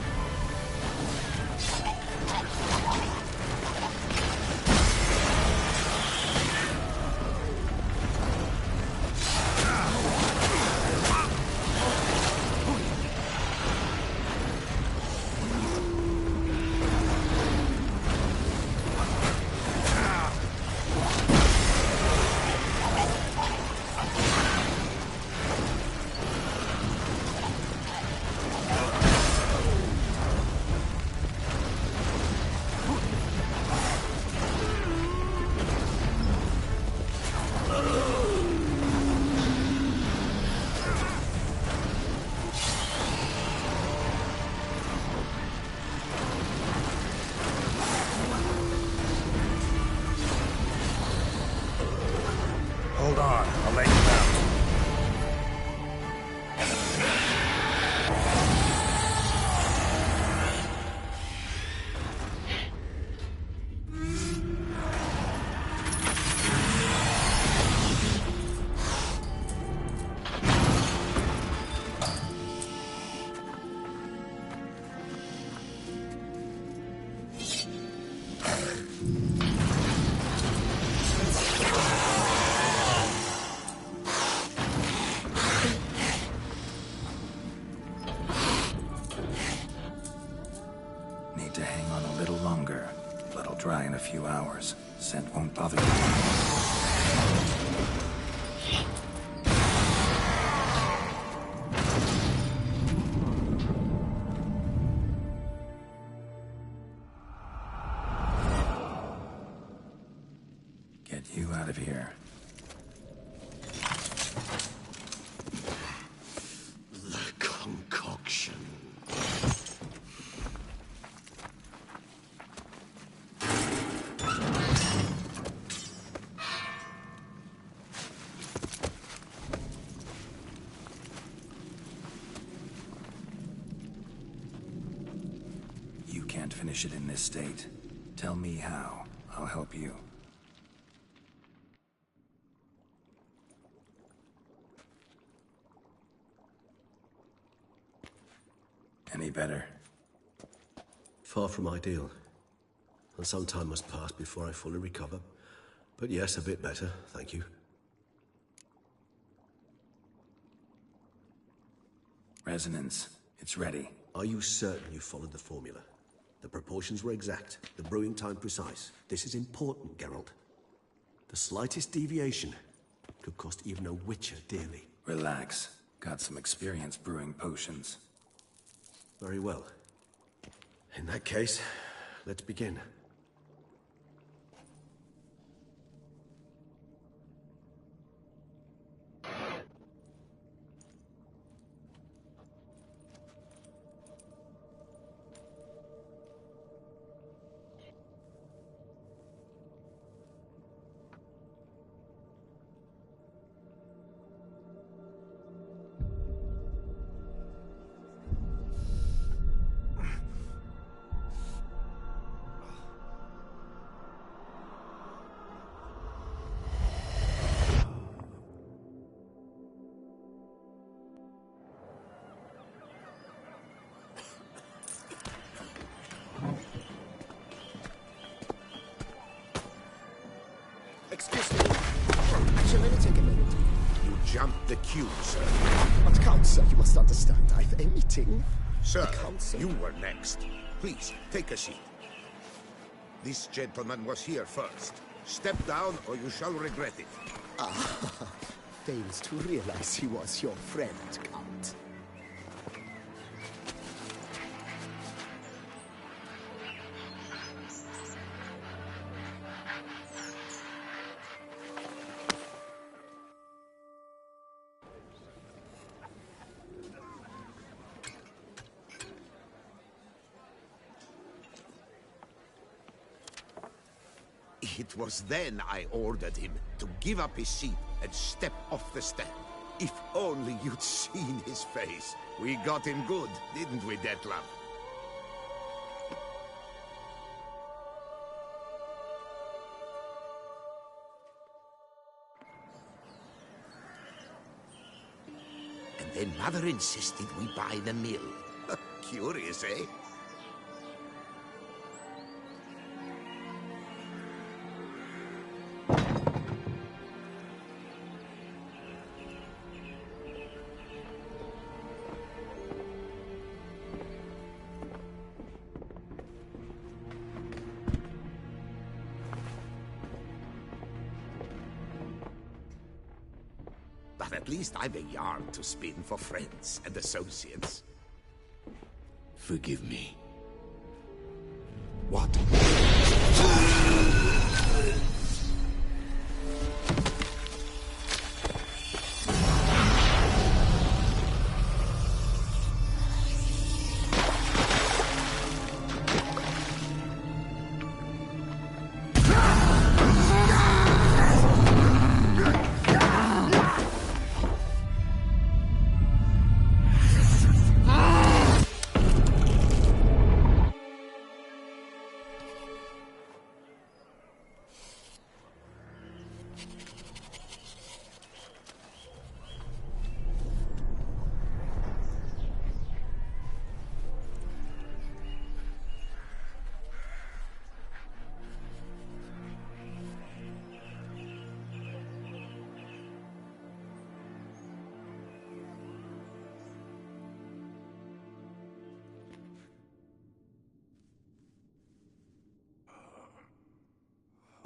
dry in a few hours. Scent won't bother you. Get you out of here. The concoction. You can't finish it in this state. Tell me how. I'll help you. Any better? Far from ideal. And some time must pass before I fully recover. But yes, a bit better, thank you. Resonance. It's ready. Are you certain you followed the formula? The proportions were exact, the brewing time precise. This is important, Geralt. The slightest deviation could cost even a witcher dearly. Relax. Got some experience brewing potions. Very well. In that case, let's begin. Excuse me. Shall I take a minute? You jumped the queue, sir. But Council, you must understand, I've a meeting. Sir, you were next. Please, take a seat. This gentleman was here first. Step down or you shall regret it. Ah, fails to realize he was your friend, Count. It was then I ordered him to give up his seat and step off the step. If only you'd seen his face. We got him good, didn't we, Dettlaff? And then Mother insisted we buy the mill. Curious, eh? But at least I've a yarn to spin for friends and associates. Forgive me. What?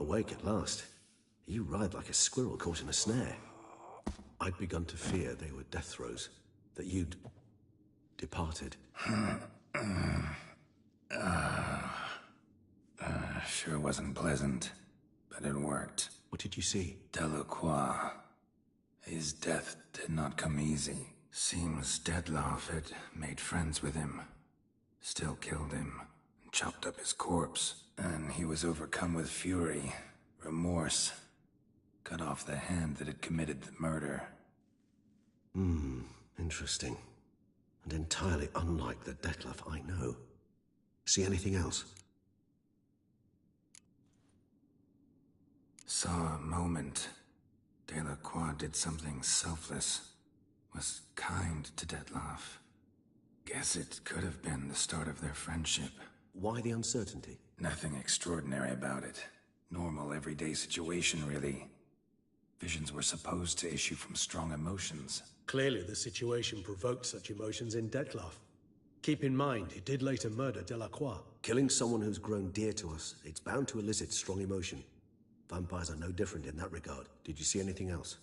Awake at last. You writhe like a squirrel caught in a snare. I'd begun to fear they were death throes, that you'd departed. Sure wasn't pleasant, but it worked. What did you see? Delacroix. His death did not come easy. Seems Dettlaff had made friends with him. Still killed him, and chopped up his corpse. And he was overcome with fury, remorse. Cut off the hand that had committed the murder. Interesting. And entirely unlike the Dettlaff I know. See anything else? Saw a moment. Delacroix did something selfless. Was kind to Dettlaff. Guess it could have been the start of their friendship. Why the uncertainty? Nothing extraordinary about it. Normal, everyday situation, really. Visions were supposed to issue from strong emotions. Clearly the situation provoked such emotions in Dettlaff. Keep in mind, he did later murder Delacroix. Killing someone who's grown dear to us, it's bound to elicit strong emotion. Vampires are no different in that regard. Did you see anything else?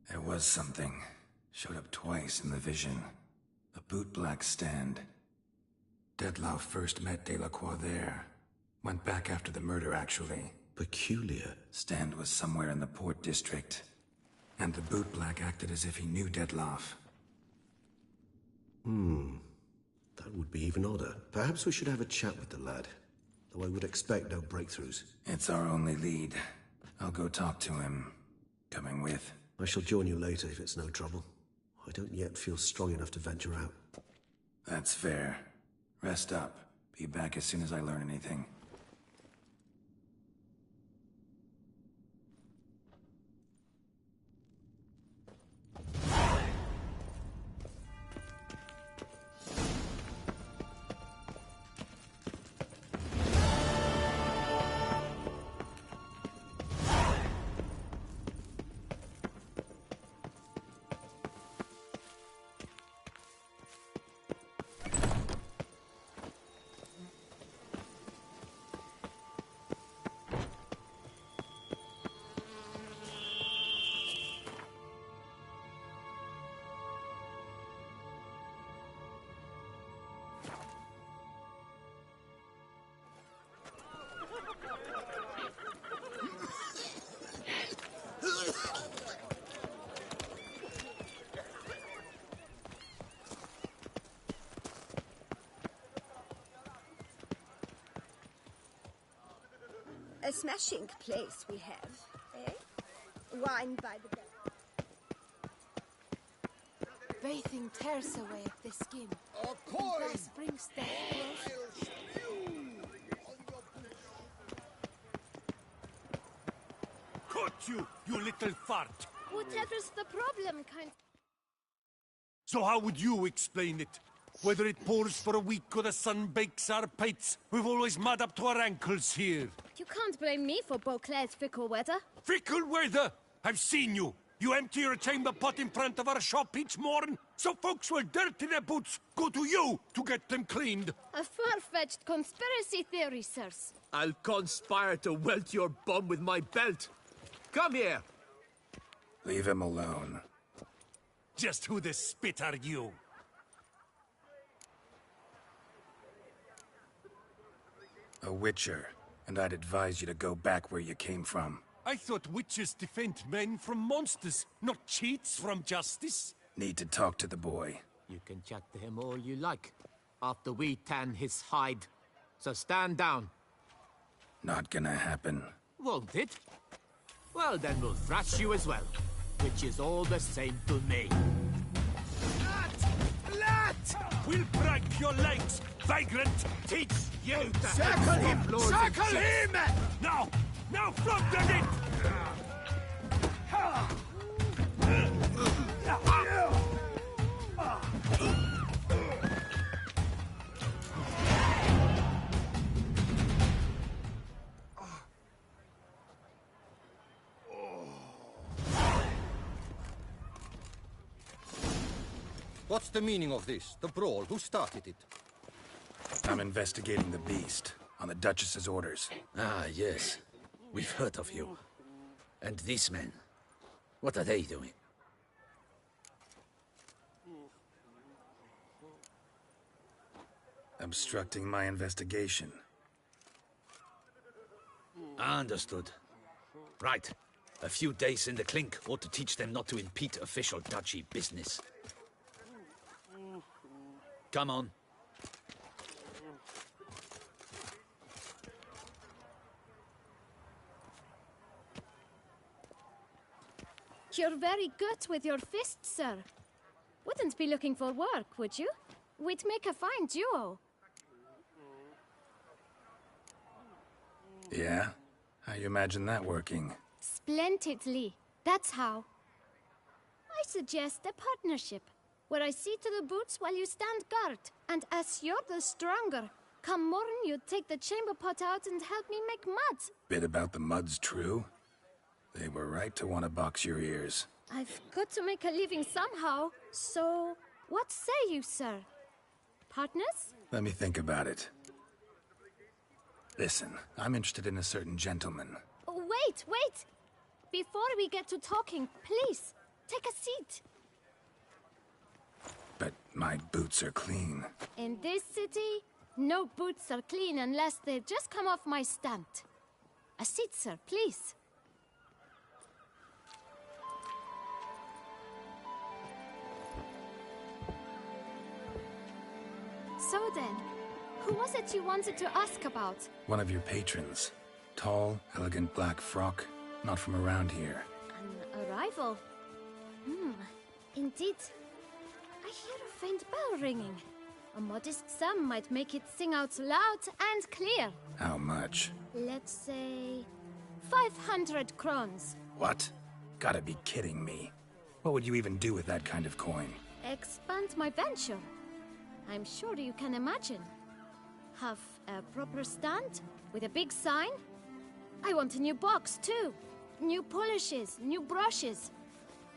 There was something. Showed up twice in the vision. A bootblack stand. Dettlaff first met Delacroix there. Went back after the murder, actually. Peculiar. Stand was somewhere in the Port District. And the bootblack acted as if he knew Dettlaff. That would be even odder. Perhaps we should have a chat with the lad. Though I would expect no breakthroughs. It's our only lead. I'll go talk to him. Coming with? I shall join you later if it's no trouble. I don't yet feel strong enough to venture out. That's fair. Rest up. Be back as soon as I learn anything. A smashing place we have, eh? Wine by the bell. Bathing tears away at the skin. A coin! Thus brings death close. Caught you, you little fart! Whatever's the problem, kind... So how would you explain it? Whether it pours for a week or the sun bakes our pates, we've always mud up to our ankles here. You can't blame me for Beauclair's fickle weather. Fickle weather! I've seen you. You empty your chamber pot in front of our shop each morn, so folks will dirty their boots go to you to get them cleaned. A far-fetched conspiracy theory, sirs. I'll conspire to welt your bum with my belt. Come here. Leave him alone. Just who the spit are you? A witcher, and I'd advise you to go back where you came from. I thought witches defend men from monsters, not cheats from justice. Need to talk to the boy. You can chat to him all you like, after we tan his hide. So stand down. Not gonna happen. Won't it? Well, then we'll thrash you as well, which is all the same to me. Lat! We'll break your legs, vagrant! Teach you to Circle him! Circle him! Now! Now flog them in! What's the meaning of this? The brawl? Who started it? I'm investigating the beast. on the Duchess's orders. Ah, yes. We've heard of you. And these men, what are they doing? Obstructing my investigation. Understood. Right. A few days in the clink ought to teach them not to impede official duchy business. Come on. You're very good with your fists, sir. Wouldn't be looking for work, would you? We'd make a fine duo. Yeah? How you imagine that working? Splendidly. That's how. I suggest a partnership, where I see to the boots while you stand guard. And as you're the stronger, come morn you take the chamber pot out and help me make mud. Bit about the mud's true? They were right to want to box your ears. I've got to make a living somehow, so what say you, sir? Partners? Let me think about it. Listen, I'm interested in a certain gentleman. Oh, wait! Before we get to talking, please, take a seat. But my boots are clean. In this city, no boots are clean unless they just come off my stand. A seat, sir, please. So then, who was it you wanted to ask about? One of your patrons. Tall, elegant black frock. Not from around here. An arrival? Indeed. I hear a faint bell ringing. A modest sum might make it sing out loud and clear. How much? Let's say 500 crowns. What? Gotta be kidding me. What would you even do with that kind of coin? Expand my venture. I'm sure you can imagine. Have a proper stand with a big sign. I want a new box too. New polishes, new brushes.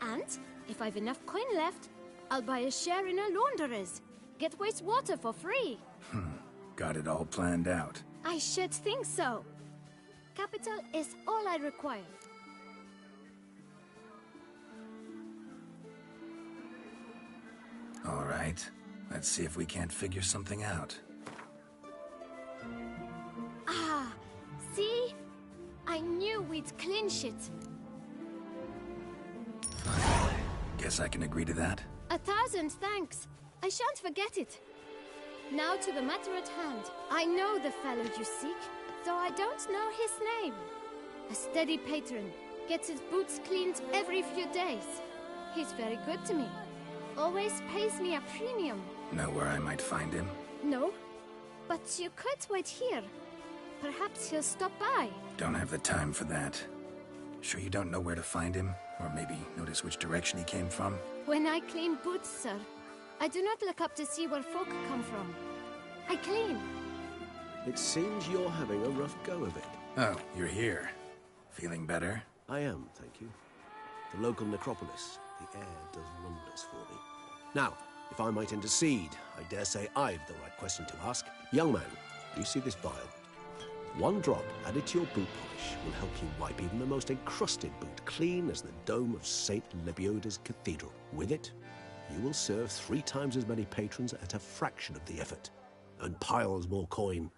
And if I've enough coin left, I'll buy a share in a launderer's. Get wastewater for free. Got it all planned out. I should think so. Capital is all I require. All right. Let's see if we can't figure something out. Ah, see? I knew we'd clinch it. Guess I can agree to that. 1,000 thanks. I shan't forget it. Now to the matter at hand. I know the fellow you seek, though I don't know his name. A steady patron, gets his boots cleaned every few days. He's very good to me. Always pays me a premium. Know where I might find him? No, but you could wait here. Perhaps he'll stop by. Don't have the time for that. Sure you don't know where to find him? Or maybe notice which direction he came from? When I clean boots, sir, I do not look up to see where folk come from. I clean. It seems you're having a rough go of it. Oh, you're here. Feeling better? I am, thank you. The local necropolis. The air does wonders for me. Now, if I might intercede, I dare say I've the right question to ask. Young man, do you see this vial? One drop added to your boot polish will help you wipe even the most encrusted boot clean as the dome of St. Lebioda's Cathedral. With it, you will serve 3 times as many patrons at a fraction of the effort, and piles more coin.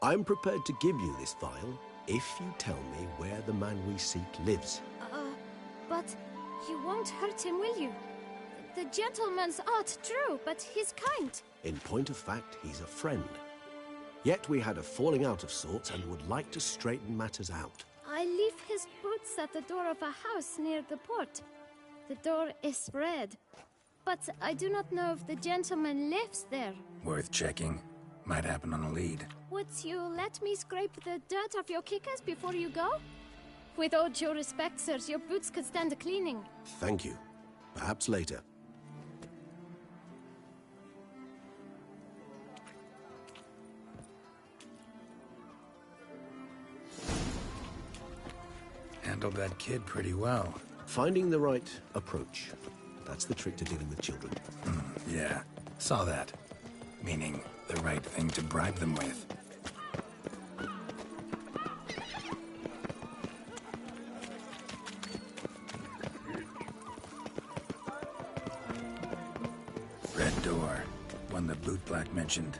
I'm prepared to give you this vial if you tell me where the man we seek lives. But you won't hurt him, will you? The gentleman's art, true, but he's kind. In point of fact, he's a friend. Yet we had a falling out of sorts and would like to straighten matters out. I leave his boots at the door of a house near the port. The door is red, but I do not know if the gentleman lives there. Worth checking. Might happen on a lead. Would you let me scrape the dirt off your kickers before you go? With all due respect, sirs, your boots could stand a cleaning. Thank you. Perhaps later. Handled that kid pretty well. Finding the right approach. That's the trick to dealing with children. Yeah, saw that. Meaning, the right thing to bribe them with. door. One the bootblack mentioned.